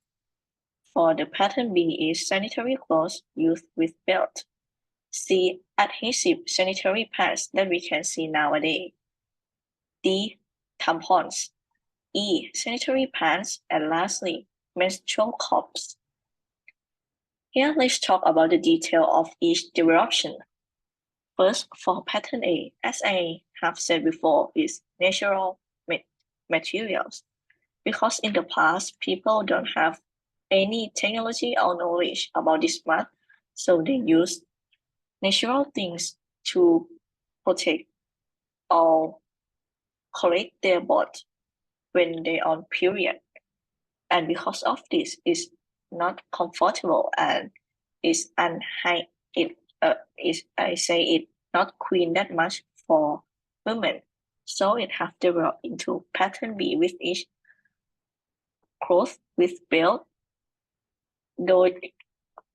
For the pattern B is sanitary clothes used with belt. C, adhesive sanitary pads that we can see nowadays. D, tampons. E, sanitary pads. And lastly, menstrual cups. Here, let's talk about the detail of each direction. First, for pattern A, as I have said before, is natural materials. Because in the past, people don't have any technology or knowledge about this matter, so they use natural things to protect or correct their body when they on period. And because of this, is not comfortable and is not clean that much for women. So it have developed into pattern B with each cloth with belt. Though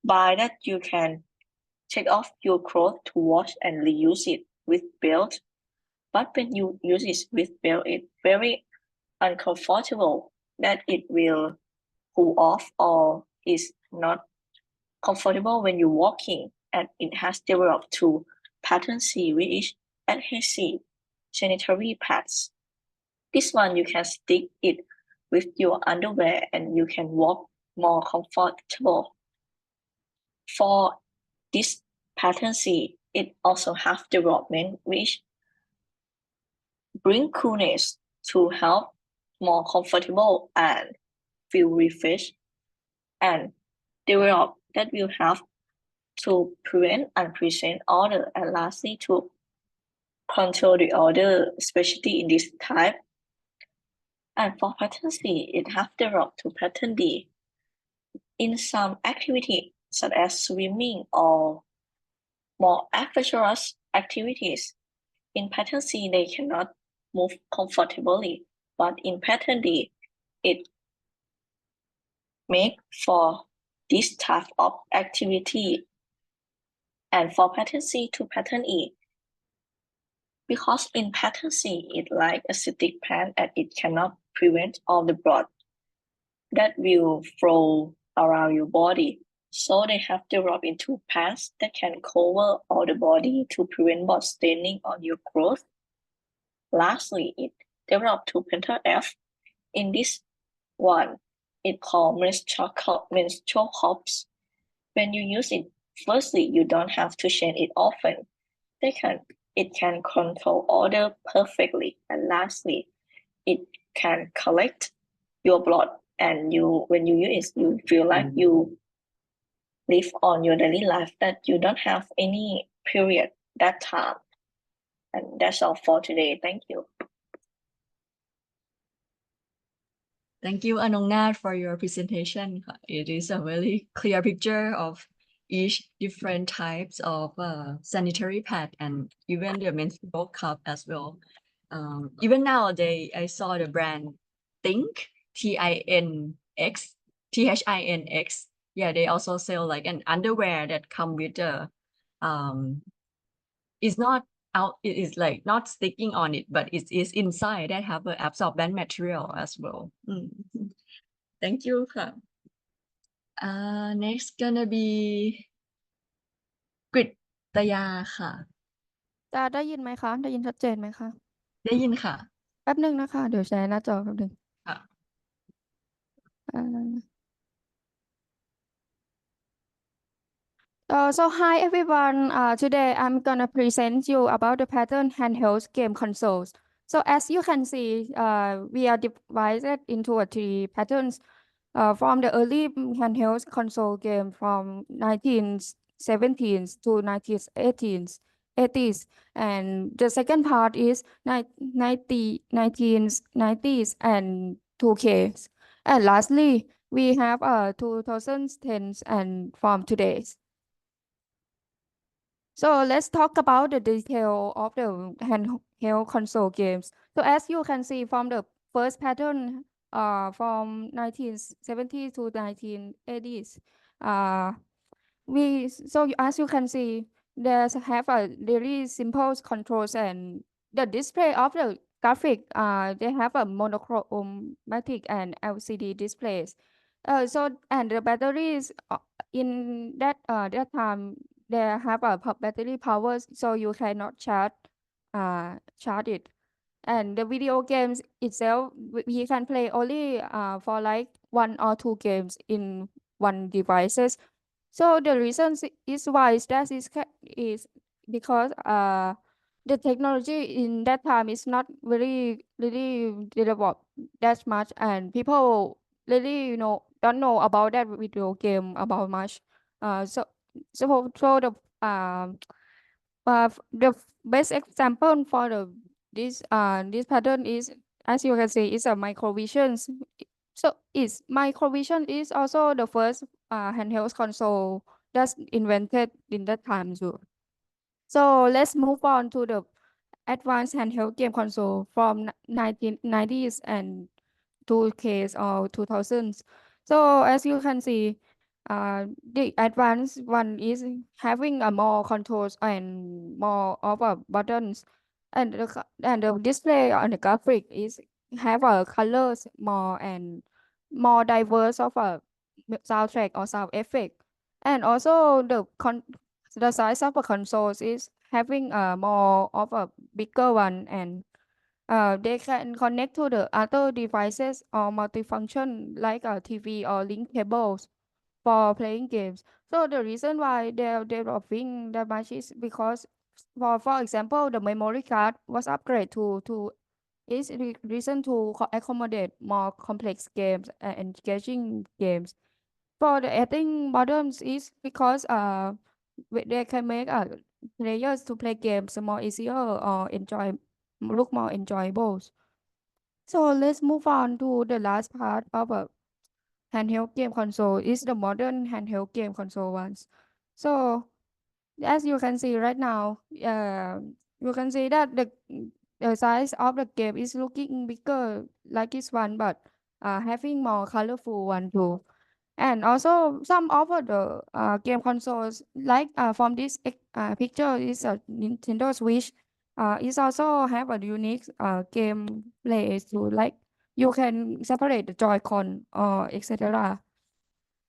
by that you can take off your clothes to wash and reuse it with belt, but when you use it with belt, it's very uncomfortable that it will pull off or is not comfortable when you're walking, and it has developed to pattern C, which is adhesive sanitary pads. This one you can stick it with your underwear and you can walk more comfortable. For this pattern C, it also have development which bring coolness to help more comfortable and feel refreshed, and develop that will help to prevent unpresent odor, and lastly to control the odor, especially in this type. And for pattern C, it have developed to pattern D. In some activity such as swimming or more adventurous activities, in pattern C they cannot move comfortably, but in pattern D, it make for this type of activity. And for pattern C to pattern E, because in pattern C, it like a stick pan and it cannot prevent all the blood that will flow around your body. So they have developed into pads that can cover all the body to prevent blood staining on your clothes. Lastly, it developed to pattern F. In this one, it called menstrual cups. When you use it, firstly, you don't have to change it often. Second, it can control odor perfectly. And lastly, it can collect your blood, and when you use it, you feel like you live on your daily life, that you don't have any period that time. And that's all for today. Thank you. Thank you, Anongnat, for your presentation. It is a very clear picture of each different types of sanitary pad and even the menstrual cup as well. Even nowadays, I saw the brand Think, Tinx, Thinx. Yeah, they also sell like an underwear that come with a it's not out, it is like not sticking on it, but it is inside that have an absorbent material as well. Thank you ค่ะ next gonna be กฤตยาค่ะ จะได้ยินไหมคะได้ยินชัดเจนไหมคะ ได้ยินค่ะ แป๊บหนึ่งนะคะเดี๋ยวแชร์หน้าจอแป๊บหนึ่ง ค่ะ So hi everyone. Today I'm gonna present you about the pattern handheld game consoles. So as you can see, we are divided into three patterns from the early handheld console game from 1970s to 1980s. 80s. And the second part is 1990s and 2Ks. And lastly, we have 2010s and from today's. So let's talk about the detail of the handheld console games. So as you can see from the first pattern from 1970s to 1980s, as you can see, there's have a really simple controls, and the display of the graphic they have a monochromatic and LCD displays. And the batteries in that time they have a battery power, so you cannot charge it. And the video games itself, we can play only for like 1 or 2 games in one devices. So the reason is why that is because the technology in that time is not really developed that much, and people really don't know about that video game about much. So the best example for this pattern is, as you can see, is a microvisions. So microvision is also the first handheld console that's invented in that time too. So let's move on to the advanced handheld game console from 1990s and 2Ks or 2000s. So as you can see, The advanced one is having a more controls and more of a buttons, and the display on the graphic is have a colors more and more diverse of a soundtrack or sound effect, and also the size of the consoles is having a more of a bigger one, and they can connect to the other devices or multifunction like a TV or link cables for playing games. So the reason why they're developing that much is because, for example, the memory card was upgraded to is reason to accommodate more complex games and engaging games. For the adding modems is because they can make players to play games more easier or look more enjoyable. So let's move on to the last part of a handheld game console is the modern handheld game console ones. So as you can see right now, you can see that the size of the game is looking bigger like this one, but having more colorful one too. And also some of the game consoles like from this picture is a Nintendo Switch. It also have a unique game play to like you can separate the Joy-Con or etc.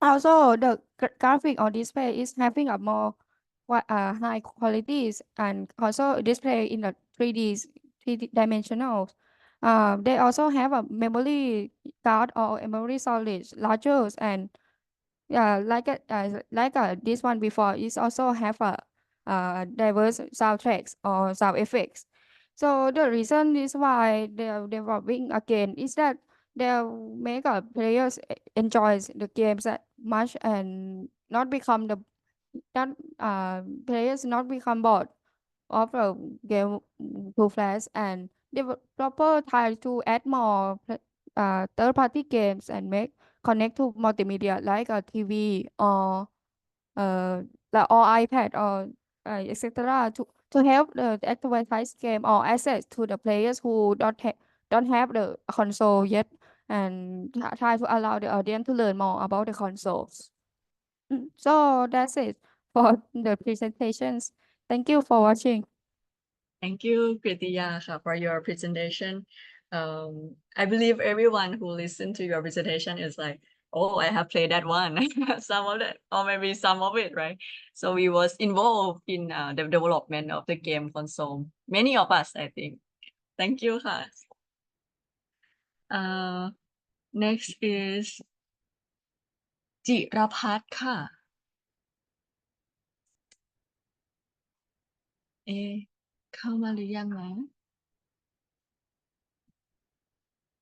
Also, the graphic on display is having a more high qualities and also display in the 3D dimensional. They also have a memory card or a memory storage larger and this one before is also have a diverse soundtracks or sound effects. So the reason is why they're developing again is that they'll make players enjoys the games that much and not become the that players not become bored of the game too fast, and developer try to add more third-party games and make connect to multimedia like a TV or uh, or iPad or etc. to help the advertise game or access to the players who don't have the console yet, and try to allow the audience to learn more about the consoles. So that's it for the presentations. Thank you for watching. Thank you, Kritiya, for your presentation. I believe everyone who listened to your presentation is like, oh, I have played that one, some of it, or maybe some of it, right? So we was involved in the development of the game console. Many of us, I think. Thank you,ค่ะ. Next is จิรพัฒน์ค่ะ เข้ามาหรือยังนะ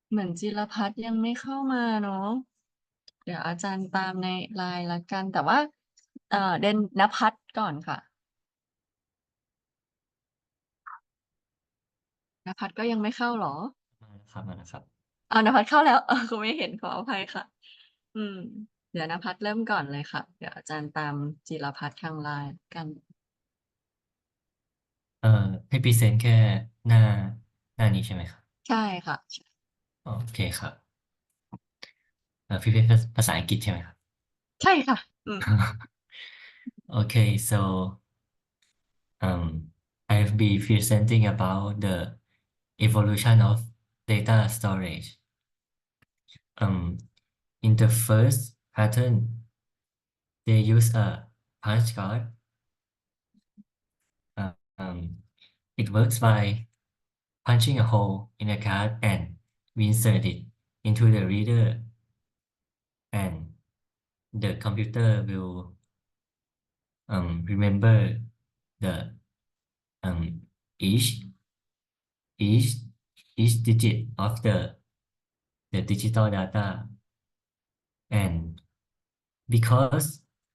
เหมือนจิรพัฒน์ยังไม่เข้ามาเนาะ เดี๋ยวอาจารย์ตามในไลน์ละกัน แต่ว่าเดนณภัทรก่อนค่ะณภัทรก็ยังไม่เข้าเหรอ มานะครับ ณภัทรเข้าแล้วคุณไม่เห็นขออภัยค่ะ เดี๋ยวณภัทรเริ่มก่อนเลยค่ะ เดี๋ยวอาจารย์ตามจิรพัฒน์ทางไลน์กัน ให้พรีเซนต์แค่หน้านี้ใช่ไหมครับ ใช่ค่ะ โอเคครับพี่เป็นภาษาอังกฤษใช่ไหมครับ ใช่ค่ะ Okay, so I've been presenting about the evolution of data storage. In the first pattern, they use a punch card. It works by punching a hole in a card and we insert it into the reader, and the computer will remember the each each digit of the digital data, and because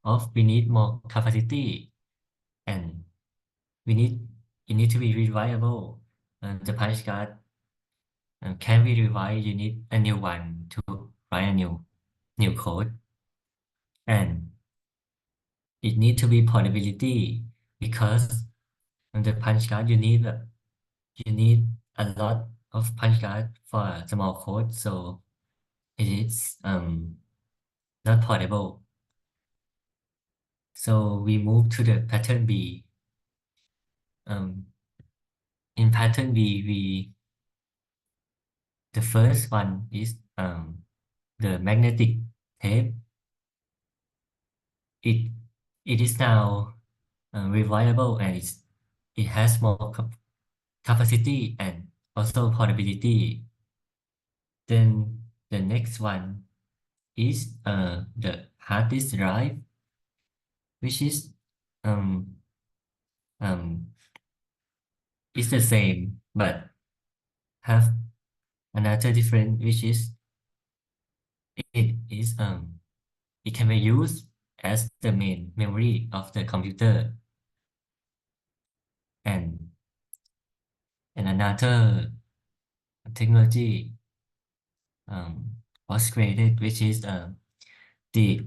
of we need more capacity and it need to be reliable, the punch card can be revised, you need a new one to write a new code, and it need to be portability because the punch card you need a lot of punch card for a small code, so it is not portable. So we move to the pattern B. In pattern B, the first one is the magnetic tape. It is now reliable and it has more capacity and also portability. Then the next one is the hard disk drive, which is it's the same but have another difference, which is it can be used as the main memory of the computer, and another technology was created, which is the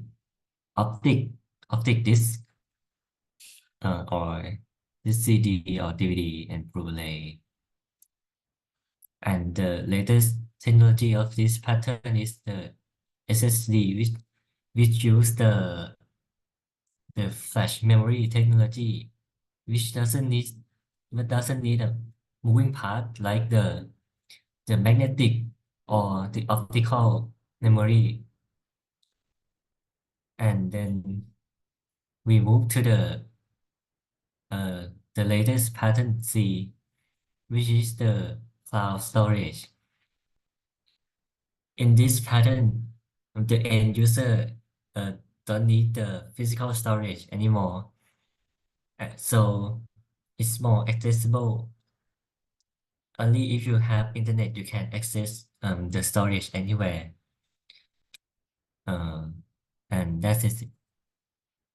optic disc or the CD or DVD and Blu-ray. And the latest technology of this pattern is the SSD, which use the flash memory technology, which doesn't need a moving part like the magnetic or the optical memory. And then we move to the latest pattern C, which is the cloud storage. In this pattern, the end user don't need the physical storage anymore. So it's more accessible. Only if you have internet, you can access the storage anywhere. And that's it.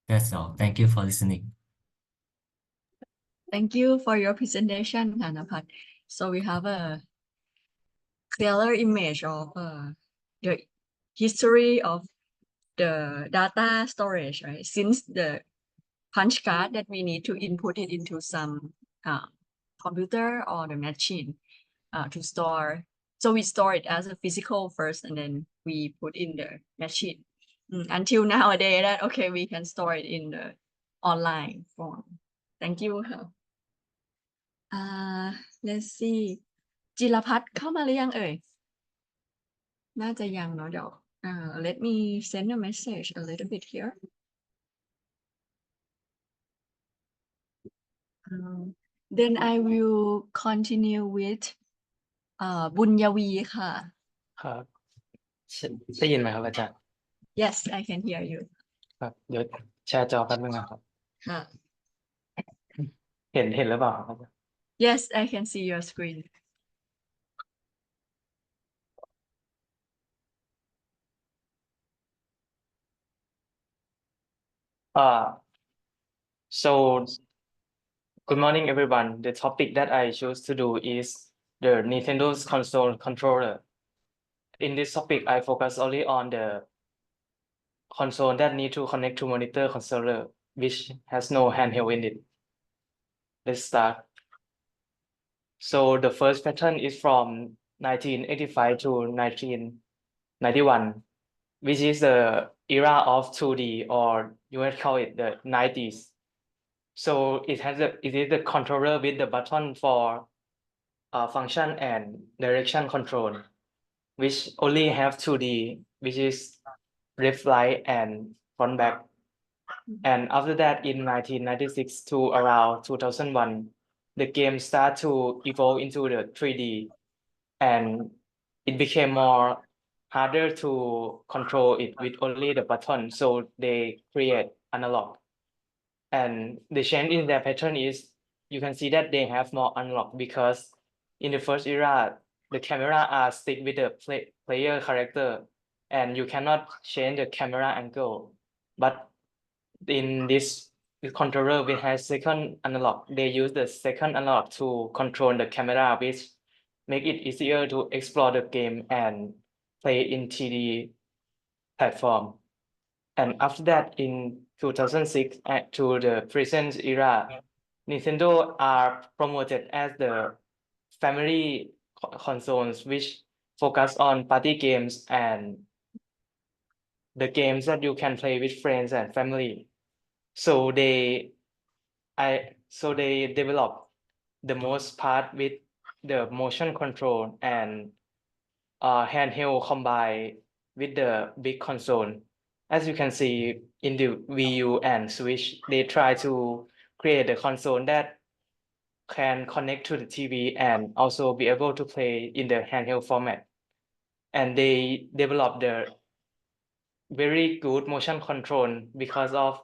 That's all. Thank you for listening. Thank you for your presentation, Hanapat. So we have a clearer image of the history of the data storage, right? Since the punch card that we need to input it into some computer or the machine to store. So we store it as a physical first, and then we put in the machine. Until nowadays that, okay, we can store it in the online form. Thank you. Let's see จิรพัฒน์เข้ามาหรือยังเอ่ย น่าจะยังเนาะเดี๋ยวlet me send a message a little bit here. Then I will continue with บุญยวีค่ะ ครับได้ยินไหมครับอาจารย์ Yes, I can hear you. ครับเดี๋ยวแชร์จอแป๊บนึงนะครับ ค่ะ เห็นหรือเปล่าครับ Yes, I can see your screen. So good morning everyone. The topic that I chose to do is the Nintendo's console controller. In this topic, I focus only on the console that need to connect to monitor controller, which has no handheld in it. Let's start. So the first pattern is from 1985 to 1991, which is the era of 2D, or you might call it the 90s. So it is the controller with the button for function and direction control, which only have 2D, which is left, right, and front, back. And after that, in 1996 to around 2001, the game start to evolve into the 3D, and it became more harder to control it with only the button. So they create analog. And the change in their pattern is, you can see that they have more analog, because in the first era, the camera are stick with the player character, and you cannot change the camera angle. But in this controller, we have second analog. They use the second analog to control the camera, which make it easier to explore the game and play in 3D platform. And after that, in 2006 to the present era, Nintendo are promoted as the family consoles, which focus on party games and the games that you can play with friends and family. So they develop the most part with the motion control and handheld combined with the big console. As you can see in the Wii U and Switch, they try to create a console that can connect to the TV and also be able to play in the handheld format. And they develop the very good motion control because of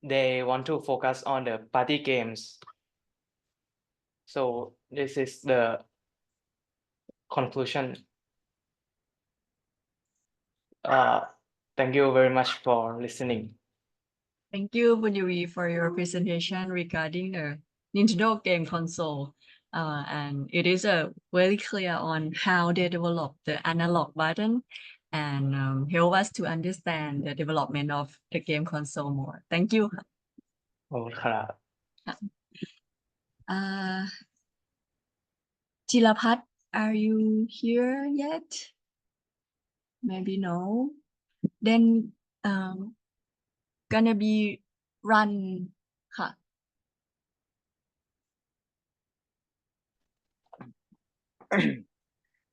they want to focus on the party games. So this is the conclusion. Thank you very much for listening. Thank you, Bunyawi, for your presentation regarding the Nintendo game console. And it is very clear on how they develop the analog button and help us to understand the development of the game console more. Thank you. ขอบคุณครับ Jilapat, are you here yet? Maybe no. Then gonna be run ค่ะ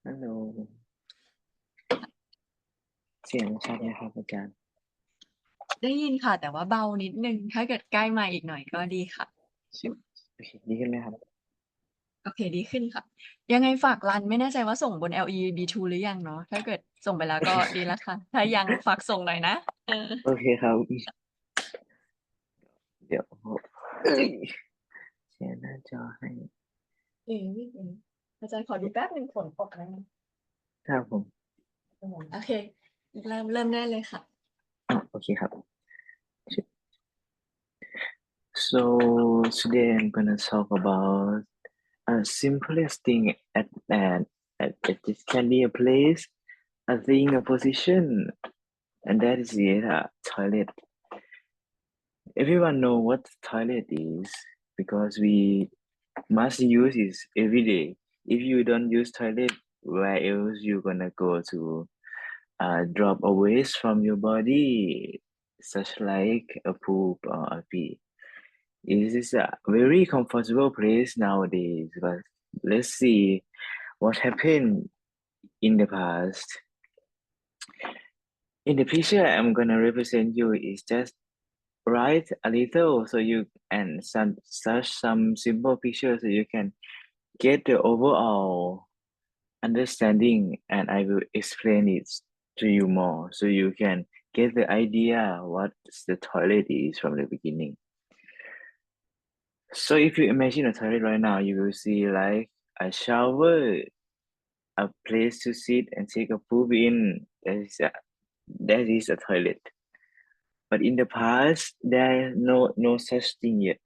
ฮัลโหลเสียงชัดไหมครับอาจารย์ ได้ยินค่ะ แต่ว่าเบานิดนึง ถ้าเกิดใกล้มาอีกหน่อยก็ดีค่ะ โอเคดีขึ้นไหมครับ โอเคดีขึ้นค่ะ ยังไงฝากรันไม่แน่ใจว่าส่งบน LEB2 หรือยังเนาะถ้าเกิดส่งไปแล้วก็ดีแล้วค่ะ ถ้ายังฝากส่งหน่อยนะโอเคครับ เดี๋ยวแชร์หน้าจอให้ อาจารย์ขอดูแป๊บนึงฝนตกแล้วนะครับ ผม โอเคเริ่มได้เลยค่ะ โอเคครับ So today I'm gonna talk about simplest thing at this can be a place, a thing, a position, and that is it, toilet. Everyone know what toilet is because we must use it every day. If you don't use toilet, where else you gonna go to drop a waste from your body, such like a poop or a pee? It is a very comfortable place nowadays, but let's see what happened in the past. In the picture I'm gonna represent you is just write a little so you and search some simple pictures so you can get the overall understanding, and I will explain it to you more so you can get the idea what the toilet is from the beginning. So if you imagine a toilet right now, you will see like a shower, a place to sit and take a poop in. That is a toilet. But in the past, there is no such thing yet.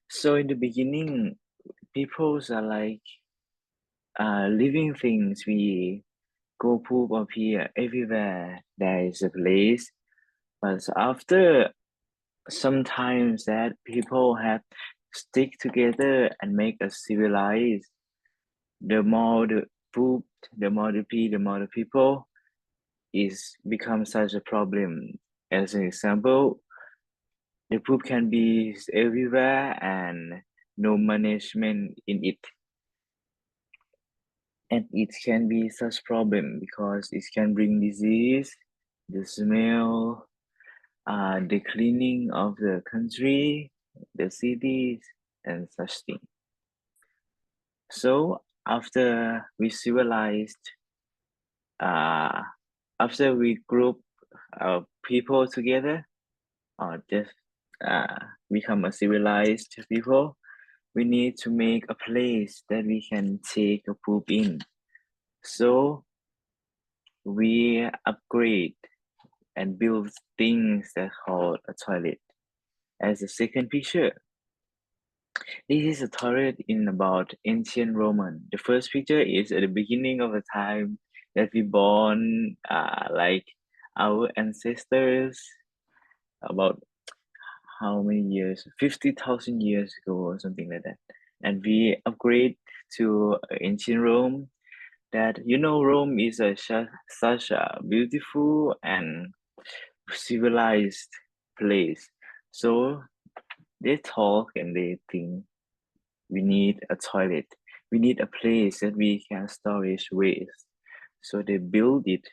So in the beginning, people are like living things. We go poop up here everywhere. There is a place. But after sometimes that people have stick together and make us civilized. The more the poop, the more the pee, the more the people is become such a problem. As an example, the poop can be everywhere and no management in it. And it can be such problem because it can bring disease, the smell, the cleaning of the country, the cities, and such things. So after we civilized, after we group people together, or just become a civilized people, we need to make a place that we can take a poop in. So we upgrade and build things that called a toilet. As a second picture, this is a toilet in about ancient Roman. The first picture is at the beginning of the time that we born, like our ancestors, about how many years? 50,000 years ago or something like that. And we upgrade to ancient Rome. That Rome is such a beautiful and civilized place. So they talk and they think we need a toilet. We need a place that we can storage waste. So they build it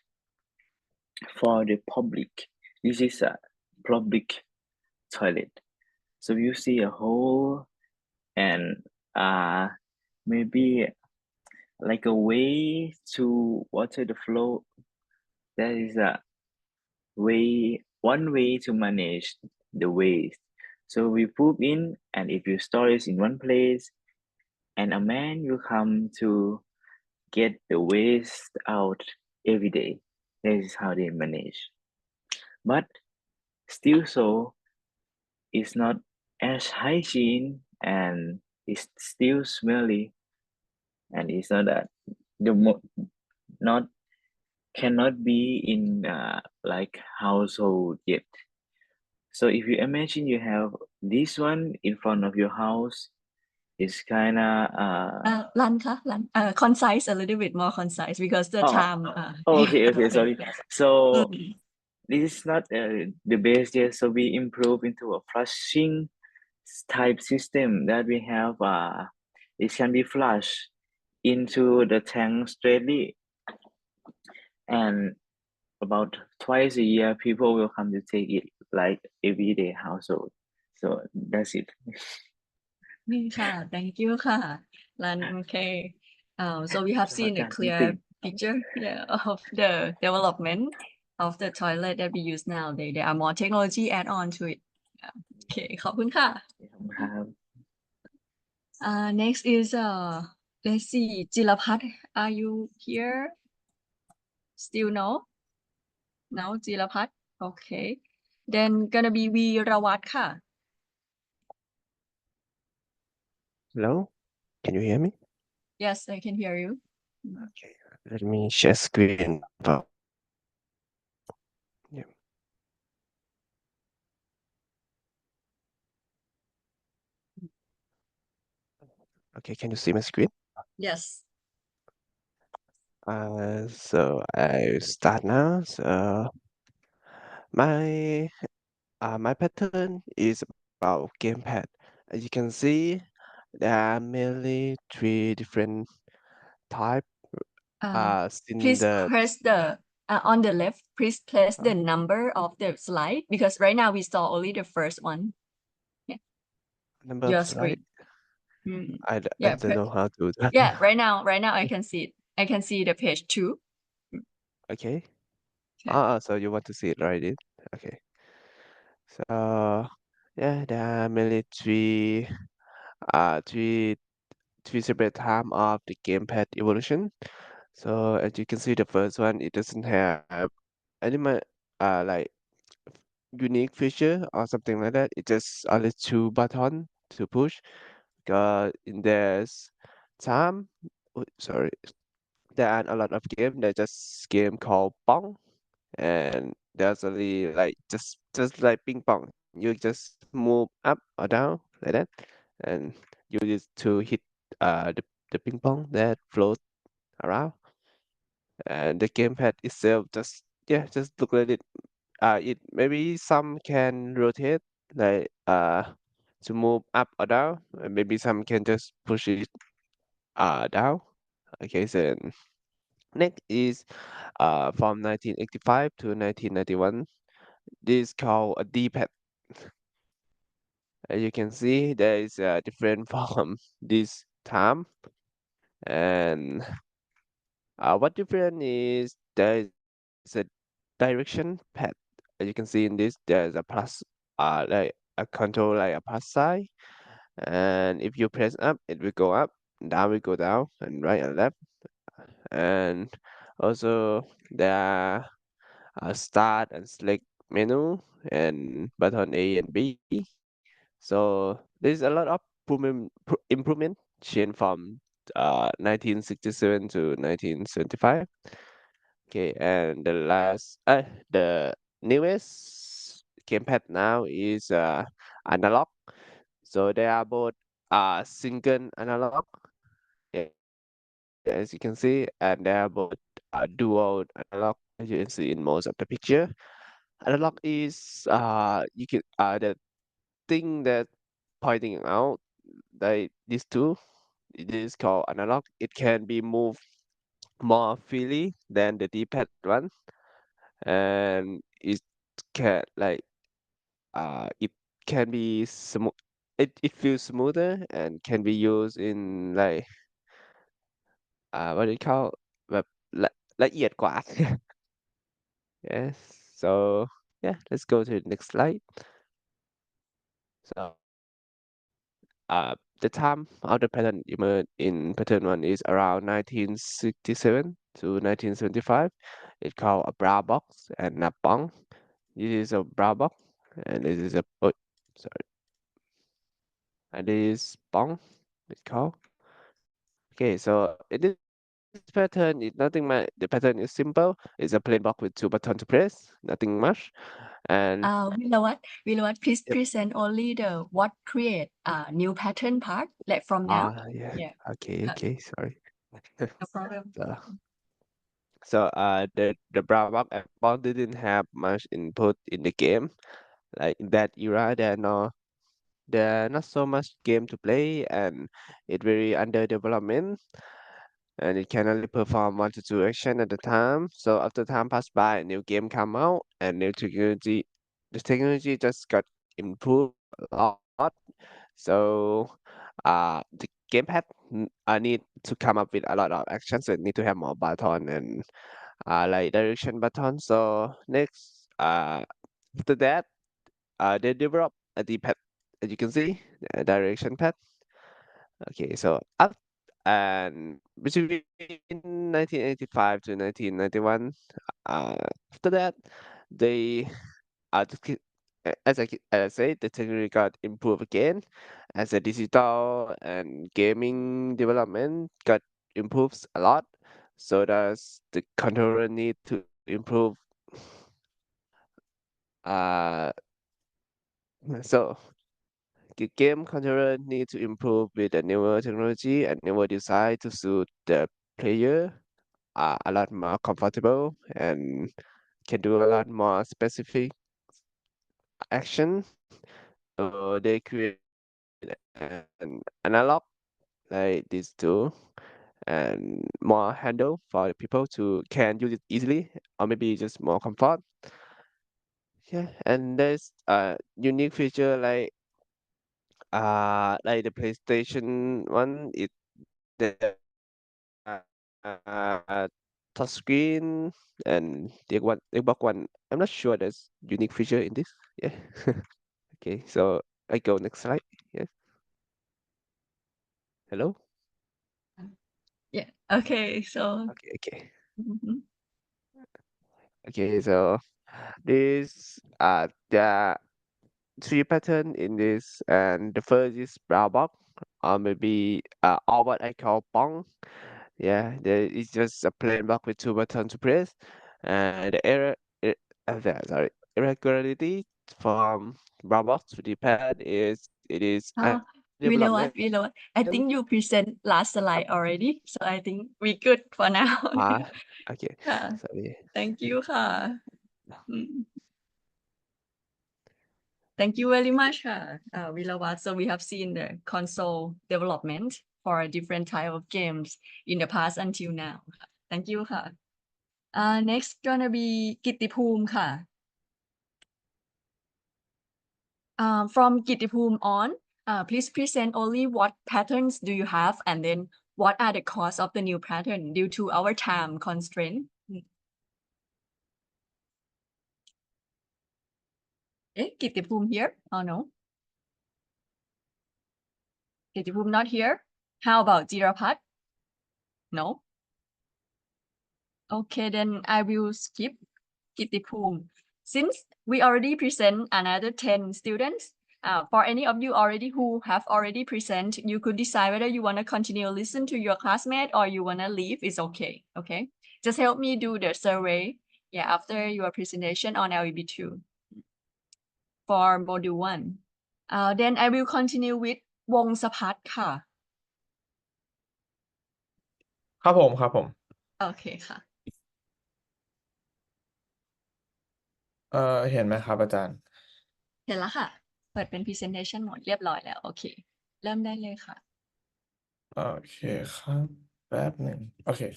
for the public. This is a public toilet. So you see a hole and maybe like a way to water the flow. That is a one way to manage the waste. So we put in, and if you store it in one place, and a man will come to get the waste out every day. That is how they manage. But still, so it's not as hygiene, and it's still smelly, and it's not that not cannot be in like household yet. So if you imagine you have this one in front of your house, it's kind of Lan ka, Lan, concise, a little bit more concise because the time. okay, sorry. Yes. So this is not the base yet. So we improve into a flushing type system that we have. It can be flushed into the tank straightly, and about twice a year, people will come to take it like everyday household. So that's it. นี่ค่ะ thank you ค่ะ Lan, okay. So we have seen a clear picture, yeah, of the development of the toilet that we use nowadays. There are more technology add on to it. Yeah. Okay, ขอบคุณค่ะ Next is let's see, Jilapat, are you here? Still no? No, Jilapat. Okay. Then gonna be Veerawat ค่ะ Hello, can you hear me? Yes, I can hear you. Okay, let me share screen. Yeah. Okay, can you see my screen? Yes. So I start now. So my my pattern is about gamepad. As you can see, there are mainly 3 different type. In Please the press the on the left, please press the number of the slide because right now we saw only the first one. Yeah. number Your of slide. screen. I Yeah, don't know how to do that. yeah, right now I can see it. I can see the page 2. Okay. Okay. So you want to see it right in? Okay. So yeah, there are mainly three separate time of the gamepad evolution. So as you can see, the first one, it doesn't have any like unique feature or something like that. It just only 2 button to push. Because in this time, sorry, there are a lot of games. There's just game called Pong, and there's only like just like ping pong. You just move up or down like that, and you just to hit the ping pong that float around. And the gamepad itself just look like it. It maybe some can rotate like to move up or down. And maybe some can just push it down. Okay, so next is from 1985 to 1991. This is called a D-pad. As you can see, there is a different from this time, and what different is there is a direction pad. As you can see in this, there is a plus, like a control like a plus sign, and if you press up, it will go up, down will go down, and right and left. And also there are a start and select menu and button A and B. So there's a lot of improvement change from 1967 to 1975. Okay, and the newest gamepad now is analog. So they are both single analog, yeah, as you can see, and they are both dual analog, as you can see in most of the picture. analog is you can the thing that pointing out like these two, it is called analog. It can be moved more freely than the D-pad one, and it can like it can be smooth. It feels smoother and can be used in like what do you call แบบละเอียดกว่า yes. So yeah, let's go to the next slide. So the time of the pattern emerged in pattern one is around 1967 to 1975. It's called a brown box and a bong. This is a brown box and this is a sorry, and this is bong. It's called. Okay, so in this pattern is nothing much. The pattern is simple. It's a plain box with two buttons to press. Nothing much. And Vilavat, please yep. present only the what create new pattern part like from now. Yeah. Yeah. Okay. Sorry. No problem. So the brown box and bond didn't have much input in the game. Like in that era, there are not so much game to play, and it very under development, and it can only perform 1 to 2 action at a time. So after time passed by, a new game come out, and the technology just got improved a lot. So the gamepad need to come up with a lot of actions. So it need to have more button and like direction button. So next after that they develop a D-pad, as you can see, a direction pad. Okay, so up and between 1985 to 1991, after that they as I said, the technology got improved again as a digital and gaming development got improves a lot. So does the controller need to improve. Uh, so the game controller need to improve with the newer technology and newer design to suit the player. A lot more comfortable and can do a lot more specific action. So they create an analog like these two and more handle for people to can use it easily or maybe just more comfort. Yeah, and there's a unique feature like the PlayStation one, the touch screen and the Xbox One. I'm not sure there's unique feature in this. Yeah. Okay, so I go next slide. Yes. Hello. Yeah. Okay. So. Okay. Mhm. Okay, so this there are three pattern in this, and the first is brown box, or maybe or what I call bong. Yeah, there is just a plain box with two buttons to press, and the sorry, irregularity from brown box to the pad is development. Vilavat, I think you present last slide already, so I think we good for now. Okay. ค่ะ Sorry. Thank you ค่ะ Thank you very much ค่ะ Vilavat. So we have seen the console development for a different type of games in the past until now. Thank you ค่ะ Next gonna be กิตติภูมิค่ะ From กิตติภูมิ on, please present only what patterns do you have and then what are the costs of the new pattern due to our time constraint.กิตติภูมิ here? Oh no.กิตติภูมิ not here. How about Jirapat? No. Okay, then I will skip Gitti Poom. Since we already present another 10 students, for any of you already who have already present, you could decide whether you want to continue listen to your classmate or you want to leave. It's okay. Okay. Just help me do the survey. Yeah, after your presentation on LEB2 for module 1. Then I will continue with Wong Sapat ค่ะ ครับผม โอเคค่ะ เห็นไหมครับอาจารย์ เห็นแล้วค่ะ เปิดเป็น presentation หมดเรียบร้อยแล้ว โอเค เริ่มได้เลยค่ะ โอเคครับแป๊บหนึ่ง Okay.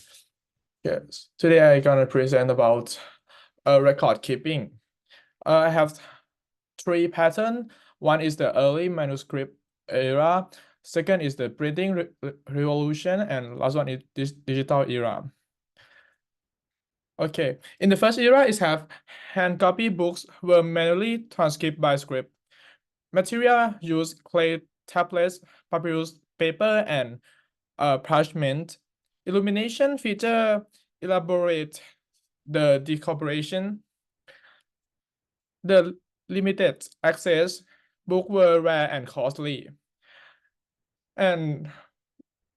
Yes. Today I'm gonna present about record keeping. I have three pattern. One is the early manuscript era. Second is the printing revolution, and last one is this digital era. Okay, in the first era, is have hand copy books were manually transcribed by script. Material used clay tablets, papyrus paper, and parchment. Illumination feature elaborate the decoration. The limited access book were rare and costly. And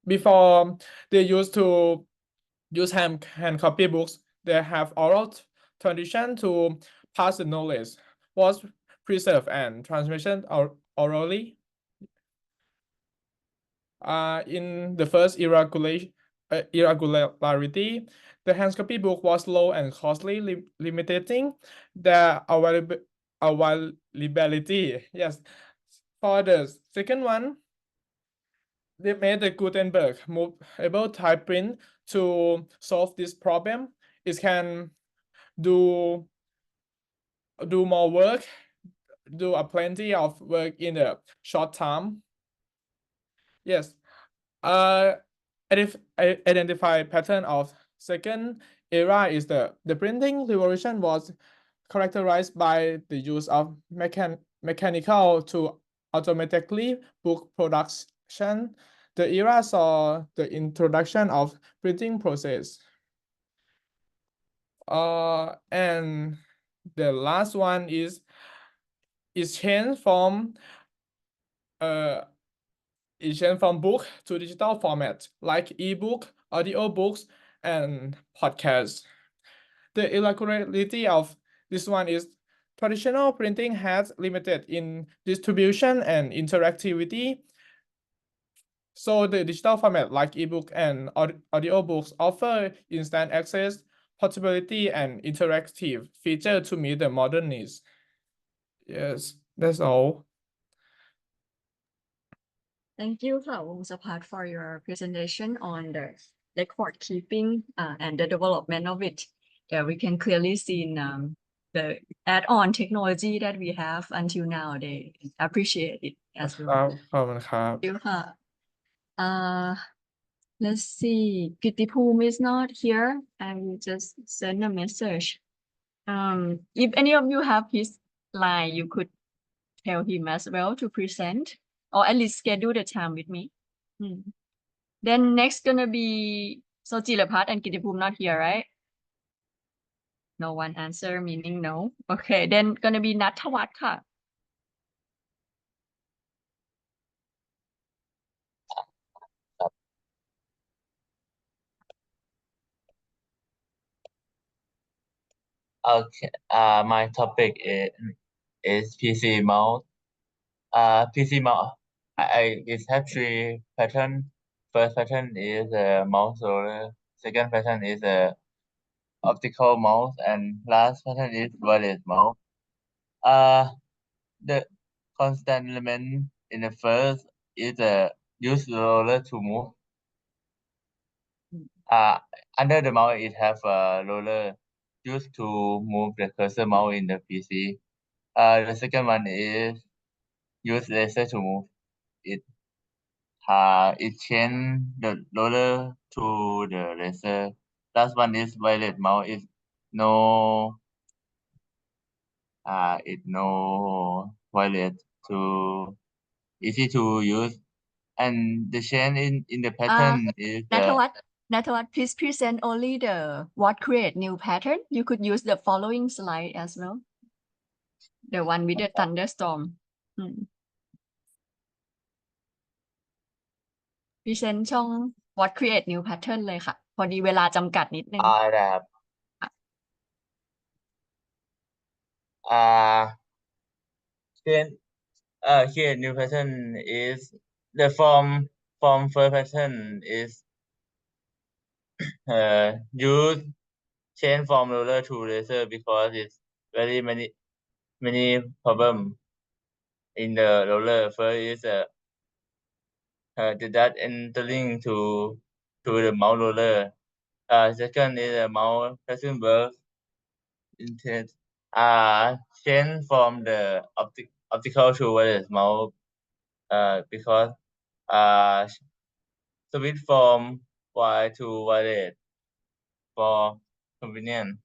before they used to use hand copy books, they have oral tradition to pass the knowledge was preserved and transmission orally. In the first irregularity, the hand copy book was low and costly, limiting the availability. Yes. For the second one, they made the Gutenberg movable type print to solve this problem. It can do more work, do a plenty of work in a short time. Yes. Identify pattern of second era is the printing revolution was characterized by the use of mechanical to automatically book production. The era saw the introduction of printing process. And the last one is change from book to digital format like ebook, audiobooks, and podcasts. The irregularity of this one is traditional printing has limited in distribution and interactivity. So the digital format like ebook and audiobooks offer instant access, portability, and interactive feature to meet the modern needs. Yes, that's all. Thank you, Wong Sapat, for your presentation on the record keeping and the development of it. Yeah, we can clearly see in the add-on technology that we have until now. They appreciate it as well. ขอบคุณครับ Thank you ค่ะ let's see. Kitipum is not here. I will just send a message. If any of you have his line, you could tell him as well to present, or at least schedule the time with me. Then next gonna be so Jilapat and Kitipum not here, right? No one answer, meaning no. Okay, then gonna be Natawat ค่ะ Okay, my topic is PC mouse. PC mouse, it have three pattern. First pattern is a mouse roller. Second pattern is a optical mouse, and last pattern is wireless mouse. The constant element in the first is a use roller to move. Under the mouse, it have a roller used to move the cursor mouse in the PC. The second one is use laser to move it. It change the roller to the laser. Last one is wireless mouse. It no wireless to easy to use, and the change in the pattern is Natawat, please present only the what create new pattern. You could use the following slide as well. The one with the thunderstorm. Present ช่อง what create new pattern เลยค่ะ พอดีเวลาจำกัดนิดนึง ได้ครับcreate new pattern is the form first pattern is use change from roller to laser because it's very many problem in the roller. First is the dust entering to the mouse roller. Second is the mouse doesn't work. Instead, change from the optical to wireless mouse because switch from wire to wireless for convenience.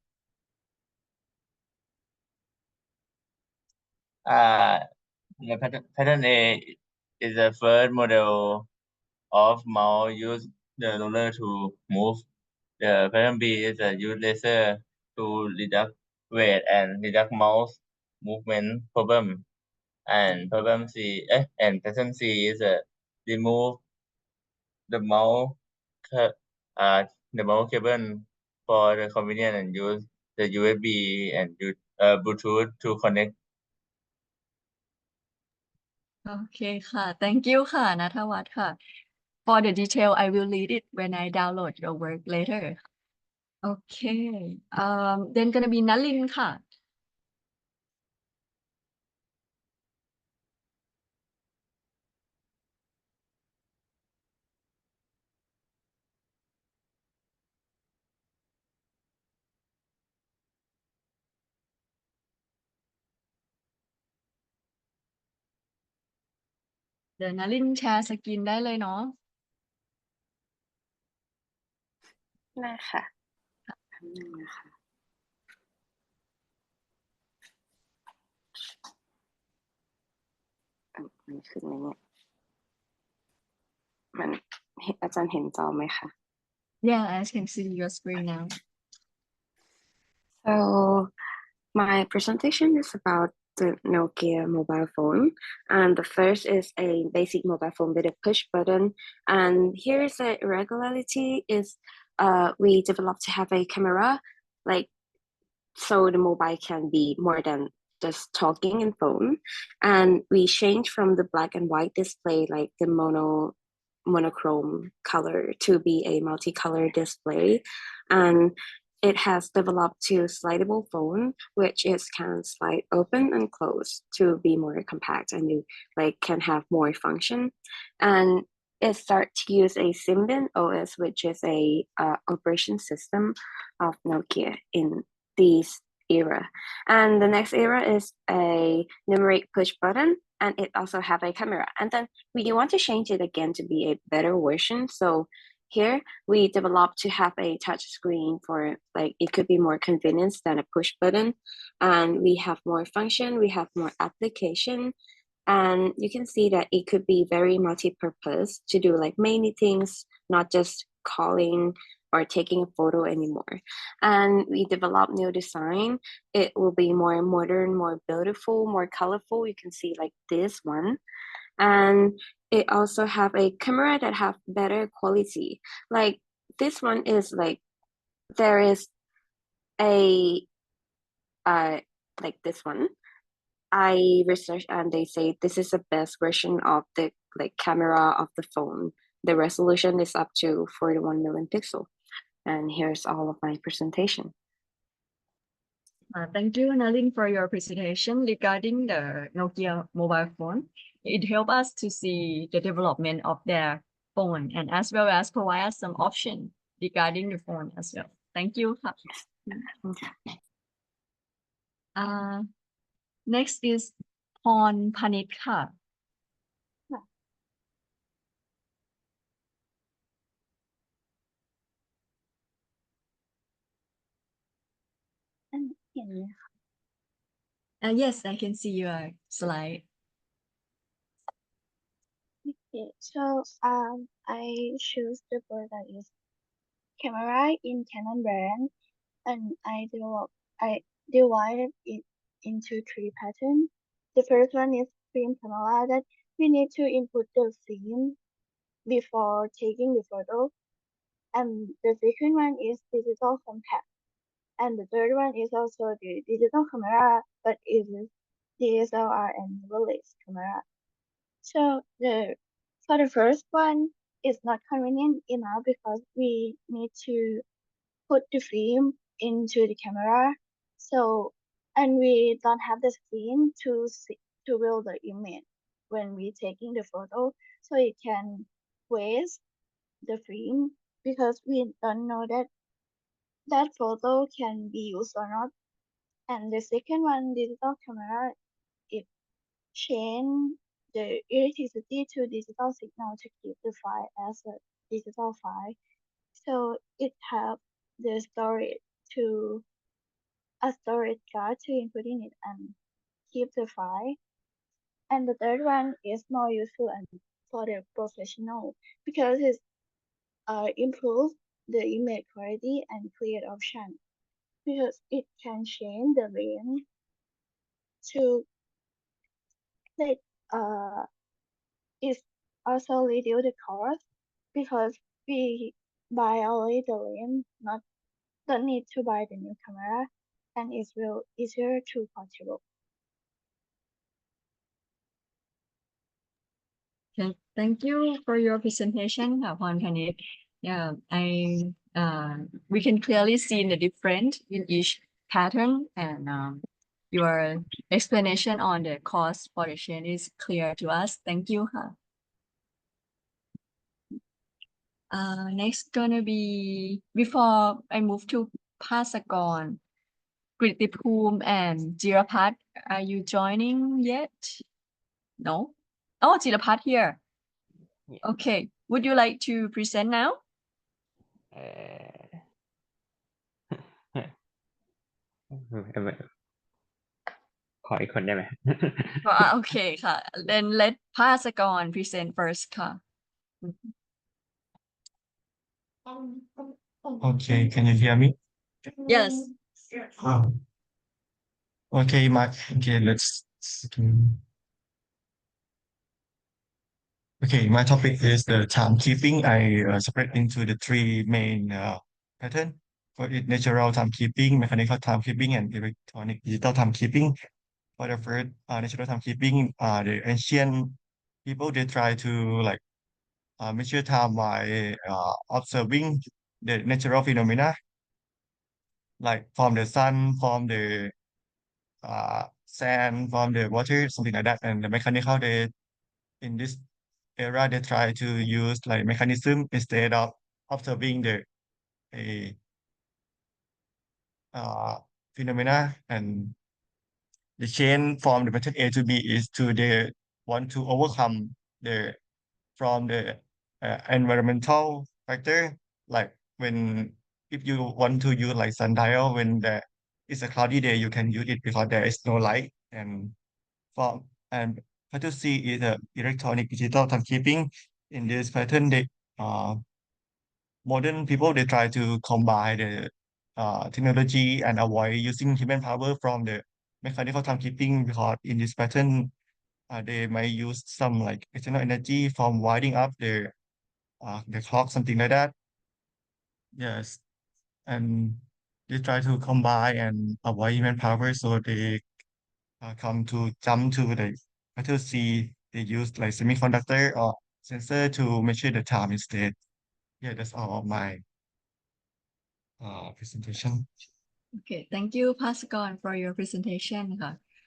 The pattern A is the first model of mouse use the roller to move. The pattern B is a use laser to reduce weight and reduce mouse movement problem. And pattern C is a remove the mouse the mouse cable for the convenience and use the USB and Bluetooth to connect. โอเคค่ะ thank you ค่ะณัฐวัฒน์ค่ะ for the detail I will read it when I download your work later okay then gonna be Nalin ค่ะ เดี๋ยว Nalin แชร์สกรีนได้เลยเนาะ ได้ค่ะแป๊บนึงนะคะมันขึ้นไหมเนี่ยมันอาจารย์เห็นจอไหมคะ yeah I can see your screen now So my presentation is about the Nokia mobile phone, and the first is a basic mobile phone with a push button. And here is the irregularity is we developed to have a camera, like so the mobile can be more than just talking and phone. And we changed from the black and white display, like the monochrome color, to be a multicolor display. And it has developed to slidable phone, which is can slide open and close to be more compact, and you like can have more function. And it start to use a Symbian OS, which is a operation system of Nokia in these era. And the next era is a numeric push button, and it also have a camera. And then we want to change it again to be a better version. So here we developed to have a touch screen for like it could be more convenience than a push button, and we have more function, we have more application, and you can see that it could be very multi-purpose to do like many things, not just calling or taking a photo anymore. And we develop new design. It will be more modern, more beautiful, more colorful. You can see like this one. And it also have a camera that have better quality. Like this one is like there is a like this one. I researched and they say this is the best version of the like camera of the phone. The resolution is up to 41 million pixel. And here's all of my presentation. Thank you, Nalin, for your presentation regarding the Nokia mobile phone. It helped us to see the development of their phone and as well as provide us some option regarding the phone as well. Thank you. Next is Pon Panit ค่ะ Yes, I can see your slide. Okay, so I choose the product is camera in Canon brand, and I divided it into 3 patterns. The first one is film camera that we need to input the film before taking the photo, and the second one is digital compact, and the third one is also the digital camera, but it is DSLR and mirrorless camera. So for the first one, it's not convenient enough because we need to put the film into the camera. So and we don't have the screen to see, to view the image when we taking the photo, so it can waste the film because we don't know that that photo can be used or not. And the second one, digital camera, it change the electricity to digital signal to keep the file as a digital file. So it have the storage to a storage card to input in it and keep the file. And the third one is more useful and for the professional because it improves the image quality and clear option because it can change the range to like it also reduce the cost because we buy only the lens, not don't need to buy the new camera, and it's real easier to control. Okay, thank you for your presentation, Pon Panit. Yeah, we can clearly see the difference in each pattern, and your explanation on the cost for the chain is clear to us. Thank you. Next gonna be before I move to Pasakon, Kritipum and Jirapat. Are you joining yet? No. Oh, Jirapat here. Okay. Would you like to present now? ขออีกคนได้ไหม Okay ค่ะ Then let Pasakon present first ค่ะ Okay, can you hear me? Yes. Oh, okay, let's. Okay, my topic is the timekeeping. I separate into the three main pattern. For it, natural timekeeping, mechanical timekeeping, and electronic digital timekeeping. For the first natural timekeeping, the ancient people they try to like measure time by observing the natural phenomena, like from the sun, from the sand, from the water, something like that. And the mechanical, they in this era they try to use like mechanism instead of observing the a phenomena, and the chain from the pattern A to B is to they want to overcome the from the environmental factor, like when if you want to use like sundial when there is a cloudy day you can use it because there is no light. And from and pattern C is the electronic digital timekeeping. In this pattern they modern people they try to combine the technology and avoid using human power from the mechanical timekeeping because in this pattern they may use some like external energy from winding up the clock, something like that. Yes, and they try to combine and avoid human power, so they come to jump to the pattern C. They use like semiconductor or sensor to measure the time instead. Yeah, that's all of my presentation. Okay, thank you, Pasakon, for your presentation.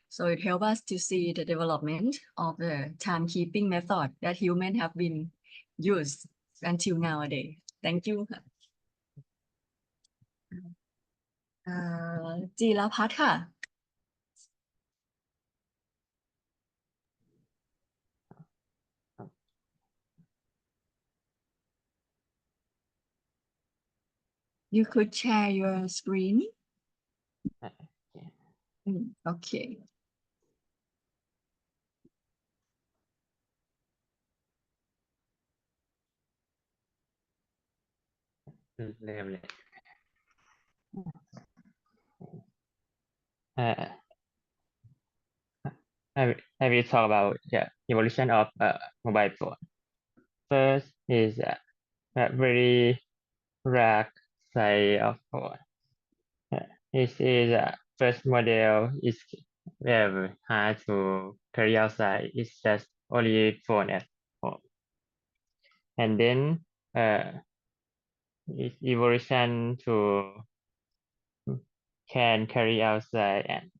So it helps us to see the development of the timekeeping method that humans have been used until nowadays. Thank you. Jirapat ค่ะ You could share your screen. Okay. I will talk about the evolution of mobile phone. First is a very rare size of phone. This is first model is very hard to carry outside. It's just only phone at home. And then its evolution to can carry outside and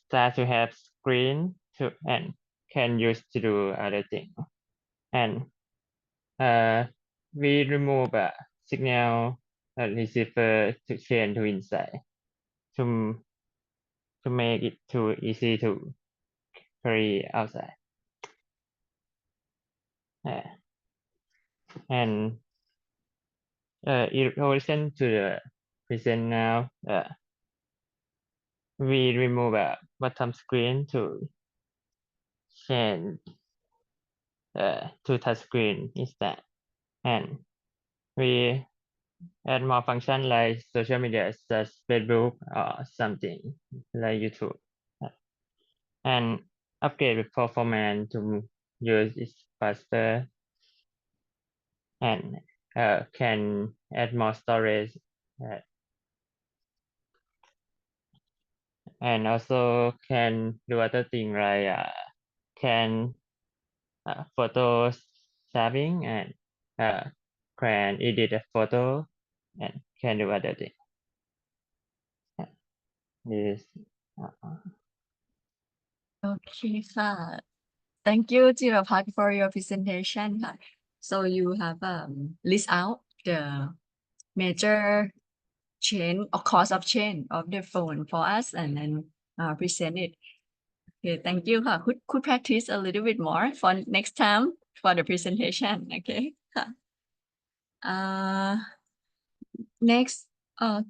start to have screen to and can use to do other things. And we remove a signal receiver to change to inside to make it too easy to carry outside. And evolution to the present now, we remove a bottom screen to change to touch screen instead. And we add more function like social media such Facebook or something like YouTube. And upgrade with performance to use it faster and can add more storage and also can do other things like can photo saving and can edit a photo and can do other things. This Okay,ค่ะ. Thank you, Jirapat, for your presentation. So you have list out the major change or cost of change of the phone for us and then present it. Okay, thank you. Could practice a little bit more for next time for the presentation. Okay. Next,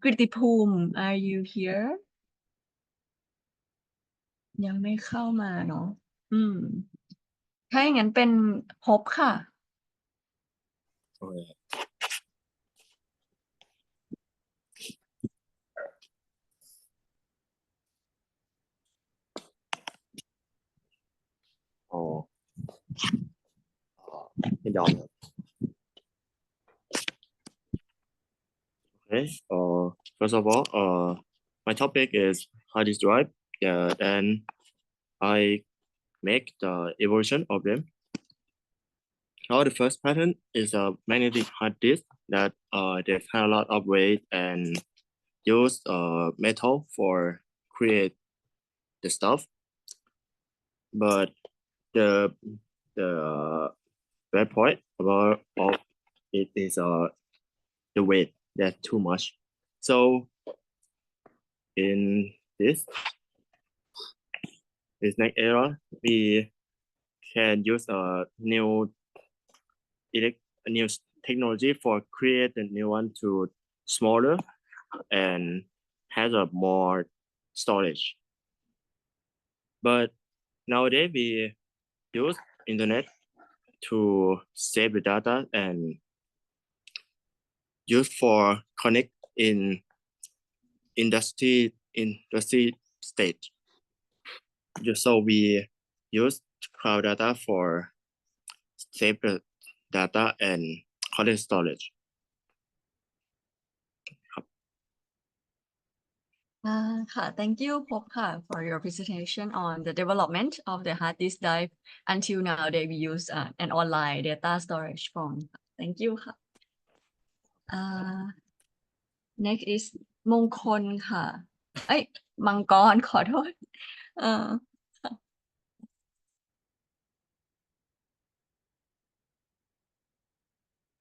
Kritipum, are you here? ยังไม่เข้ามาเนาะถ้าอย่างนั้นเป็นพบค่ะ Okay. First of all, my topic is hard disk drive. Yeah, and I make the evolution of them. Now the first pattern is a magnetic hard disk that they've had a lot of weight and use metal for create the stuff. But the bad point about it is the weight that's too much. So in this next era, we can use a new technology for create a new one to smaller and has a more storage. But nowadays we use internet to save the data and use for connect in industry state. So we use cloud data for save the data and collect storage. Thank you, Pop, for your presentation on the development of the hard disk drive. Until now, we use an online data storage form. Thank you. Next is มงคลค่ะ มังกร ขอโทษ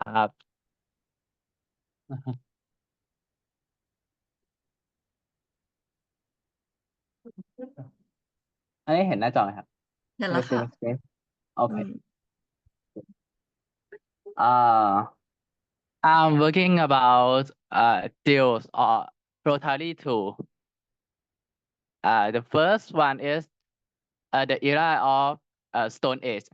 ครับ อันนี้เห็นหน้าจอไหมครับ เห็นแล้วค่ะ โอเค I'm working about deals or rotary tool. The first one is the era of Stone Age.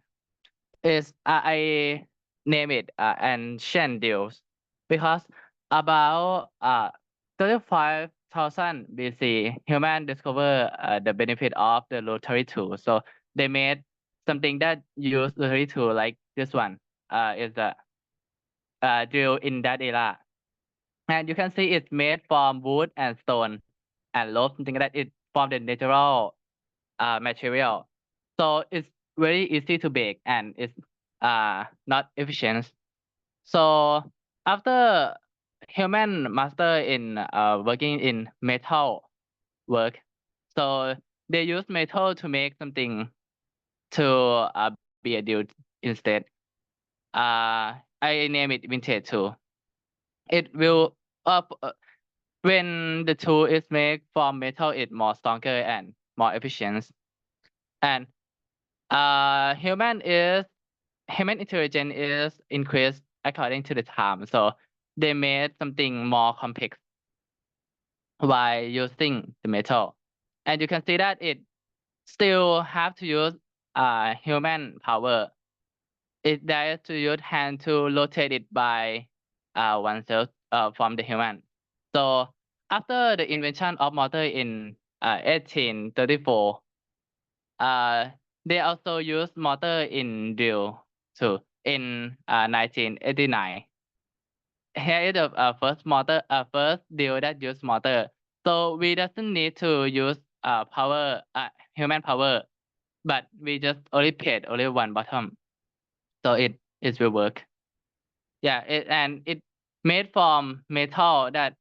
Is I name it ancient deals because about 35,000 BC, human discovered the benefit of the rotary tool. So they made something that use rotary tool like this one. Is the drill in that era, and you can see it's made from wood and stone and rope, something like that. It from the natural material, so it's very easy to bake and it's not efficient. So after human master in working in metal work, So they use metal to make something to be a dude instead. I name it vintage tool. It will when the tool is made from metal, it's more stronger and more efficient. And human intelligence is increased according to the time. So they made something more complex by using the metal. And you can see that it still have to use human power. It has to use hand to rotate it by oneself from the human. So after the invention of motor in 1834, they also used motor in drill too in 1989. Here is the first drill that used motor. So we doesn't need to use human power, but we just only paid only one bottom. So it will work. Yeah, it made from metal that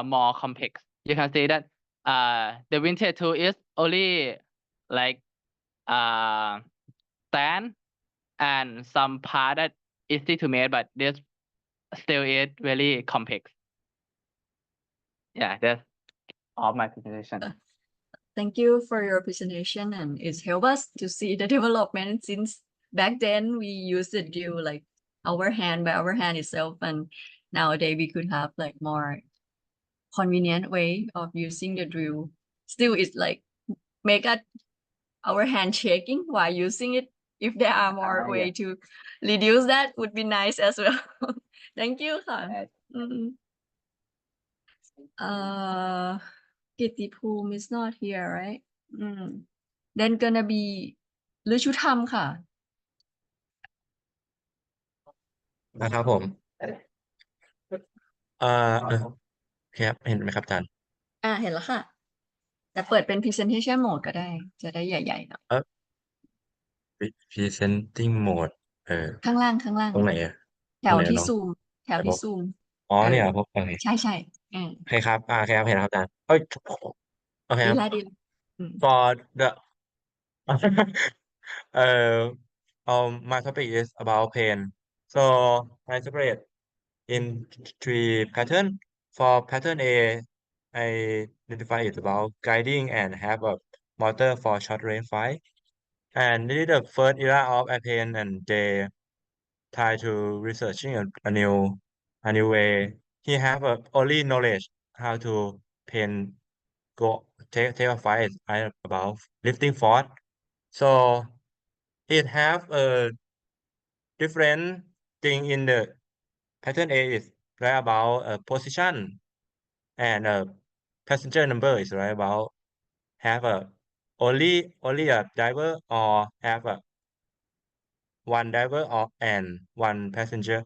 more complex. You can see that the vintage tool is only like stand and some part that easy to make, but this still is very complex. Yeah, that's all my presentation. Thank you for your presentation, and it's helped us to see the development since back then we used to do like our hand by our hand itself, and nowadays we could have like more convenient way of using the drill. Still, it's like make our hand shaking while using it. If there are more way to reduce that, would be nice as well. Thank you ค่ะ Kittipoom is not here, right? Then gonna be ฤชุธรรมค่ะ นะครับผมครับเห็นไหมครับอาจารย์ เห็นแล้วค่ะ แต่เปิดเป็น presentation mode ก็ได้ จะได้ใหญ่ๆหน่อย presenting mode ข้างล่าง ตรงไหนอะ แถวที่ซูม อ๋อเนี่ยครับโอเค ใช่ โอเคครับโอเคครับเห็นแล้วครับอาจารย์โอเคครับ ดีละ for the my topic is about pain so I separate in three pattern for pattern A I identify it about guiding and have a motor for short range fight and this is the first era of pain and they try to researching a new way he have a only knowledge how to pain go take a fight about lifting force so it have a different thing in the pattern A is right about a position and a passenger number is right about have a only a driver or have a one driver or and one passenger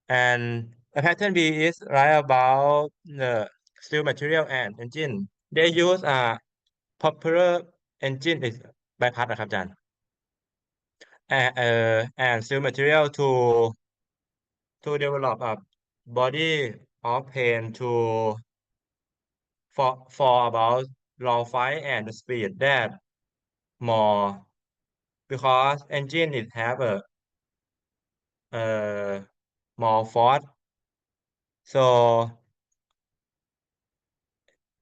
and the pattern B is right about the steel material and engine they use a popular engine is ใบพัดนะครับอาจารย์ and steel material to develop a body of pain to for about long fight and the speed that more because engine it have a more force so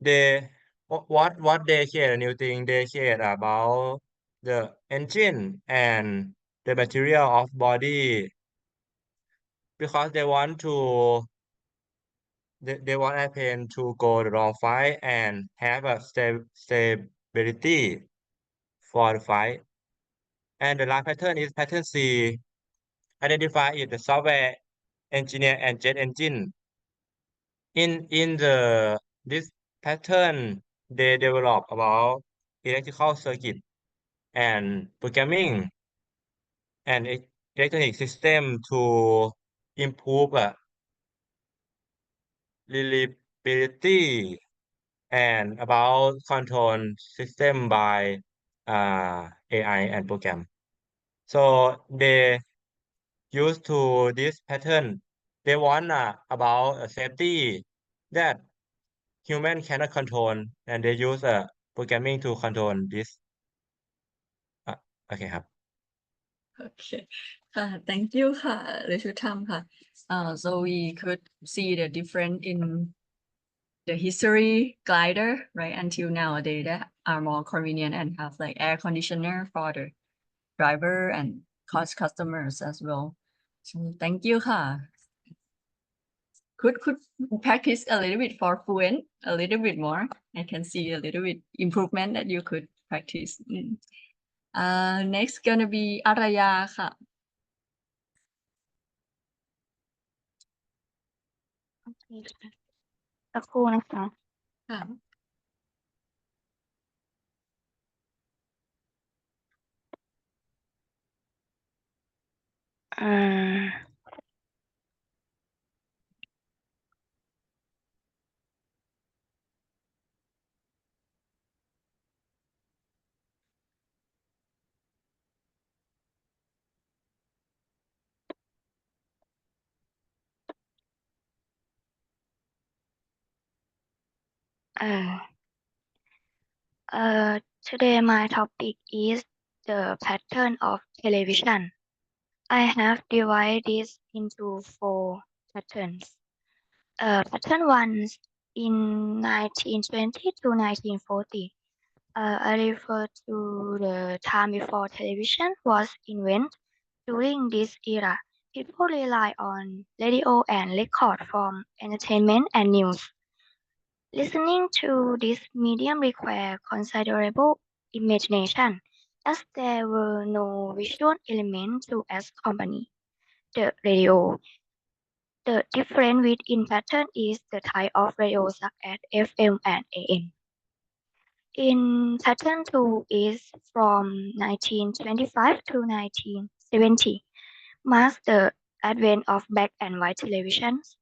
they what they create a new thing they create about the engine and the material of body because they want to they want airplane to go the long flight and have a stability for the flight and the last pattern is pattern C identify it the software engineer and jet engine in the this pattern they develop about electrical circuit and programming and electronic system to improve reliability and about control system by AI and program. So they used to this pattern. They want about safety that human cannot control, and they use programming to control this โอเคครับ Okay. Thank you ค่ะ Leisure Time ค่ะ So we could see the difference in the history glider, right? Until nowadays that are more convenient and have like air conditioner for the driver and cost customers as well. So thank you ค่ะ Could practice a little bit for fluent, a little bit more. I can see a little bit improvement that you could practice. Next gonna be อารยาค่ะ โอเคค่ะสักครู่นะคะ ค่ะ Today my topic is the pattern of television. I have divided this into 4 patterns. Pattern 1 in 1920 to 1940. I refer to the time before television was invented. During this era, people rely on radio and record for entertainment and news. Listening to this medium required considerable imagination, as there were no visual elements to accompany the radio. The difference within pattern is the type of radio such as FM and AM. In pattern 2 is from 1925 to 1970, marks the advent of black and white televisions.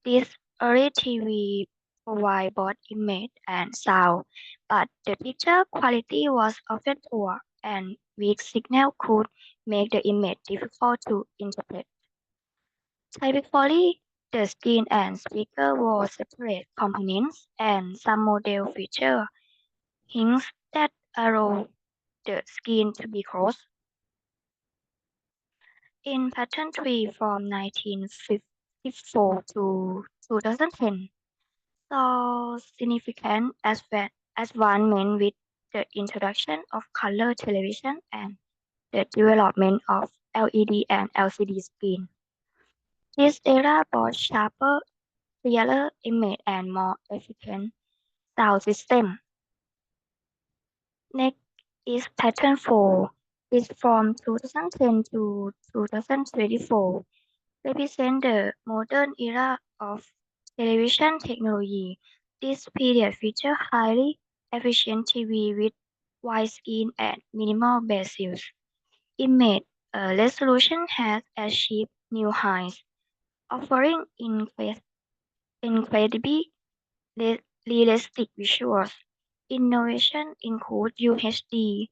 This early TV provide both image and sound, but the picture quality was often poor, and weak signal could make the image difficult to interpret. Typically, the screen and speaker were separate components, and some model feature hints that allow the screen to be closed. In pattern 3 from 1954 to 2010, saw significant advancement with the introduction of color television and the development of LED and LCD screen. This era brought sharper, clearer image and more efficient sound system. Next is pattern 4. It's from 2010 to 2024. Represent the modern era of television technology. This period featured highly efficient TV with widescreen and minimal bezels. Image resolution has achieved new highs, offering incredibly realistic visuals. Innovation include UHD,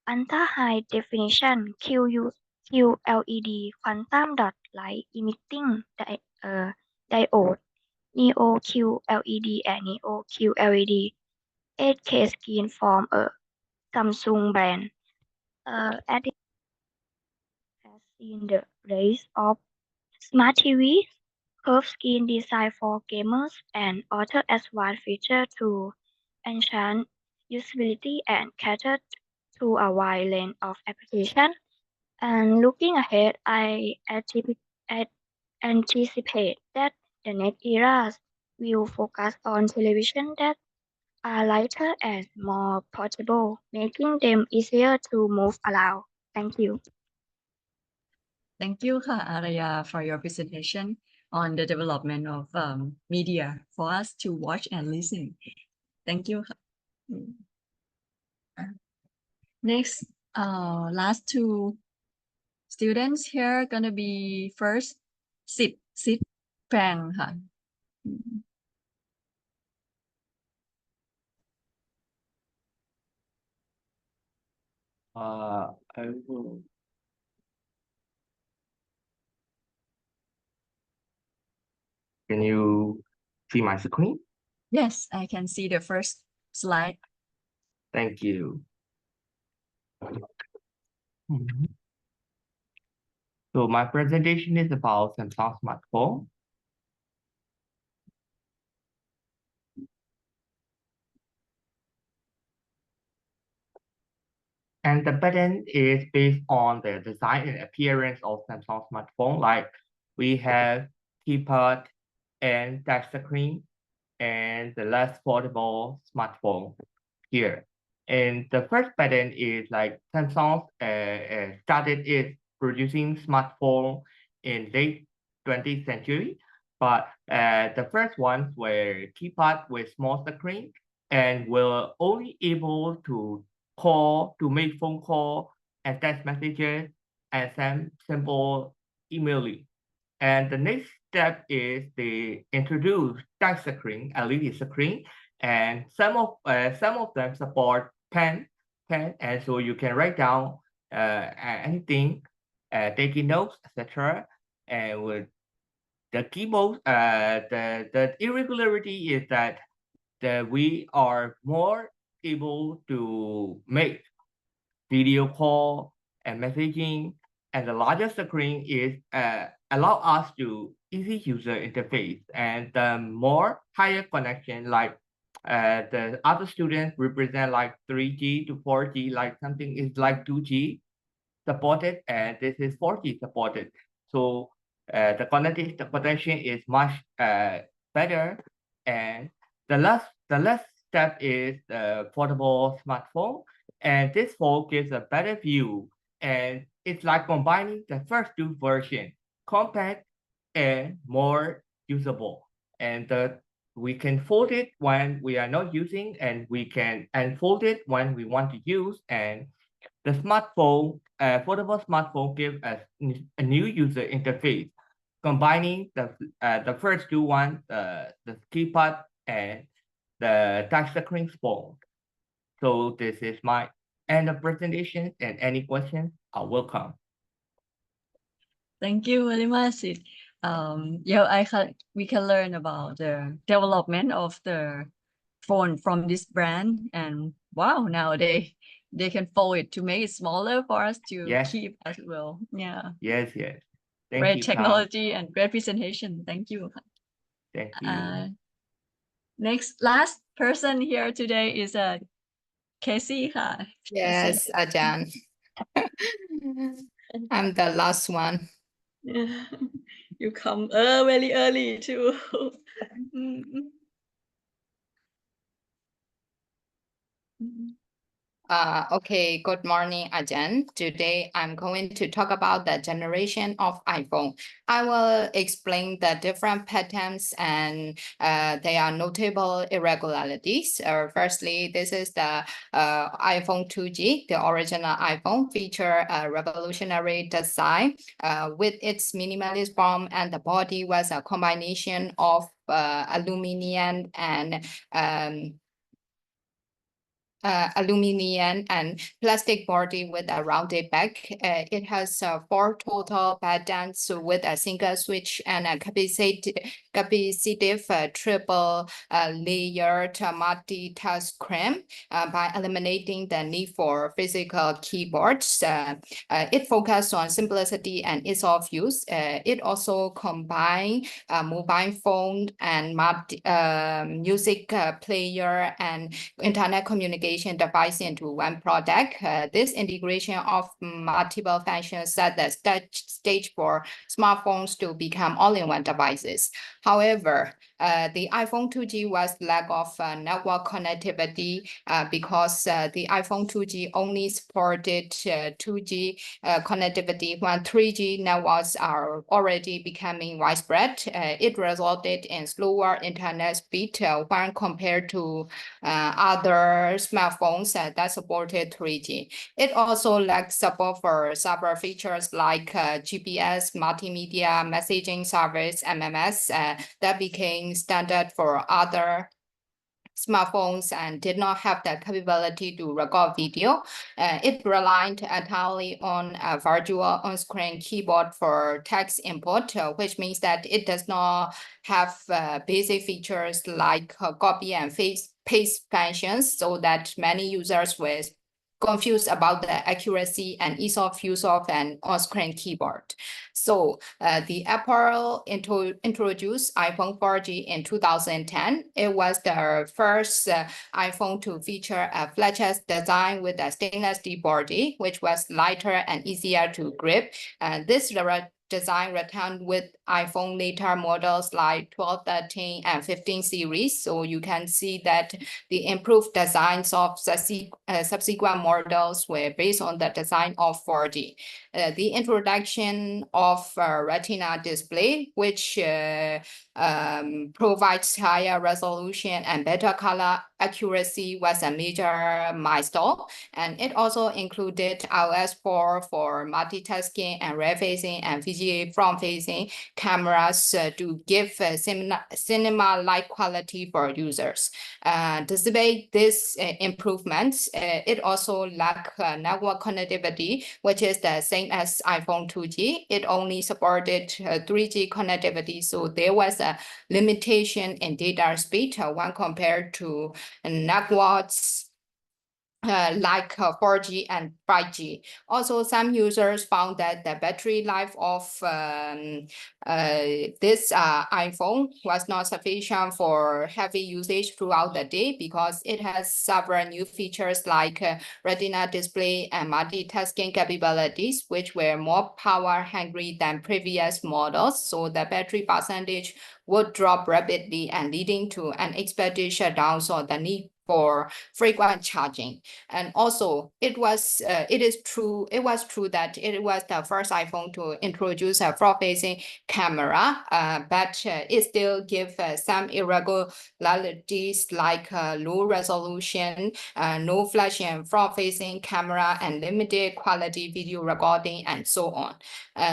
ultra high definition QLED, quantum dot light emitting diode, Neo QLED, and Neo QLED. 8K screen from a Samsung brand. At it has seen the rise of smart TV, curved screen design for gamers, and other advanced features to enhance usability and cater to a wide range of applications. And looking ahead, I anticipate that the next eras will focus on television that are lighter and more portable, making them easier to move around. Thank you. Thank you ค่ะ Araya, for your presentation on the development of media for us to watch and listen. Thank you ค่ะ Next, last 2 students here gonna be first Sid Pang ค่ะ I will. Can you see my screen? Yes, I can see the first slide. Thank you. So my presentation is about Samsung smartphone. And the pattern is based on the design and appearance of Samsung smartphone. Like we have keypad and touch screen and the less portable smartphone here. And the first pattern is like Samsung started its producing smartphone in late 20th century, but the first ones were keypad with small screen and were only able to make phone call and text messages and send simple emailing. And the next step is they introduce touch screen, LED screen, and some of them support pen, and so you can write down anything, taking notes, etc. And with the keyboard, the irregularity is that we are more able to make video call and messaging, and the larger screen is allow us to easy user interface, and the more higher connection, like the other students represent like 3G to 4G, like something is like 2G supported, and this is 4G supported. So the connection is much better, and the last step is the portable smartphone, and this phone gives a better view, and it's like combining the first two versions, compact and more usable, and we can fold it when we are not using, and we can unfold it when we want to use, and the smartphone, portable smartphone gives us a new user interface, combining the first two ones, the keypad and the touch screen phone. So this is my end of presentation, and any questions are welcome. Thank you very much. Yeah, we can learn about the development of the phone from this brand, and wow, now they can fold it to make it smaller for us to Yes. keep as well. Yeah, Yes. Thank great you, Tom. technology and great presentation. Thank you. Thank you. Last person here today is Casey. Hi. Yes, Ajahn. I'm the last one. Yeah. You come very early too. Okay, good morning, Ajahn. Today I'm going to talk about the generation of iPhone. I will explain the different patterns and there are notable irregularities. Firstly, this is the iPhone 2G. The original iPhone featured a revolutionary design with its minimalist form, and the body was a combination of aluminum and plastic body with a rounded back. It has 4 total buttons with a single switch and a capacitive triple layered multi-touch screen. By eliminating the need for physical keyboards, it focused on simplicity and ease of use. It also combined mobile phone and music player and internet communication device into one product. This integration of multiple functions set the stage for smartphones to become all-in-one devices. However, the iPhone 2G was lack of network connectivity because the iPhone 2G only supported 2G connectivity when 3G networks are already becoming widespread. It resulted in slower internet speed when compared to other smartphones that supported 3G. It also lacks support for several features like GPS, multimedia, messaging service, MMS that became standard for other smartphones and did not have the capability to record video. It relied entirely on a virtual on-screen keyboard for text input, which means that it does not have basic features like copy and paste functions, so that many users were confused about the accuracy and ease of use of an on-screen keyboard. So the Apple introduced iPhone 4G in 2010. It was the first iPhone to feature a flat design with a stainless steel body, which was lighter and easier to grip. This design returned with iPhone later models like 12, 13, and 15 series. So you can see that the improved designs of subsequent models were based on the design of 4G. The introduction of Retina display, which provides higher resolution and better color accuracy, was a major milestone. And it also included iOS 4 for multitasking and rear-facing and VGA front-facing cameras to give cinema-like quality for users. Despite this improvements, it also lacked network connectivity, which is the same as iPhone 2G. It only supported 3G connectivity, so there was a limitation in data speed when compared to networks like 4G and 5G. Also, some users found that the battery life of this iPhone was not sufficient for heavy usage throughout the day because it has several new features like Retina display and multitasking capabilities, which were more power hungry than previous models. So the battery percentage would drop rapidly and leading to an expected shutdown, so the need for frequent charging. And also it was true that it was the first iPhone to introduce a front-facing camera, but it still gives some irregularities like low resolution, no flashing front-facing camera, and limited quality video recording, and so on.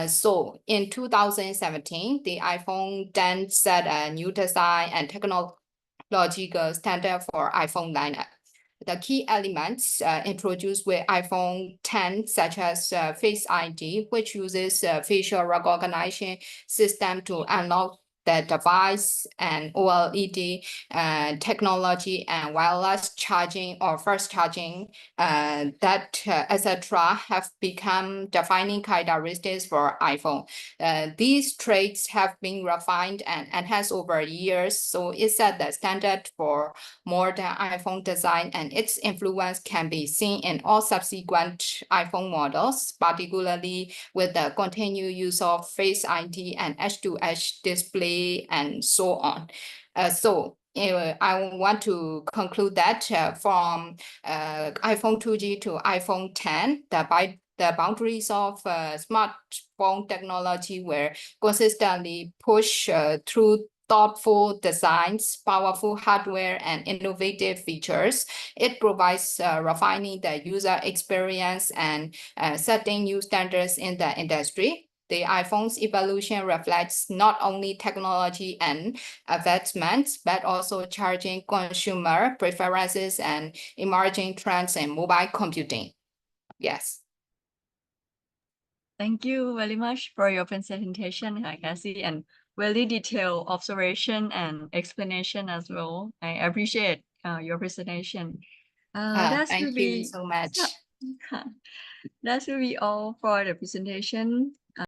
So in 2017, the iPhone then set a new design and technological standard for iPhone lineup. The key elements introduced with iPhone 10, such as Face ID, which uses facial recognition system to unlock the device, and OLED technology, and wireless charging or fast charging, etc. have become defining characteristics for iPhone. These traits have been refined and enhanced over years, so it set the standard for modern iPhone design, and its influence can be seen in all subsequent iPhone models, particularly with the continued use of Face ID and edge-to-edge display and so on. I want to conclude that from iPhone 2G to iPhone 10, the boundaries of smartphone technology were consistently pushed through thoughtful designs, powerful hardware, and innovative features. It provides refining the user experience and setting new standards in the industry. The iPhone's evolution reflects not only technology and advancements, but also charging consumer preferences and emerging trends in mobile computing. Yes. Thank you very much for your presentation, Cassie, and very detailed observation and explanation as well. I appreciate your presentation. Thank you so much. That will be all for the presentation.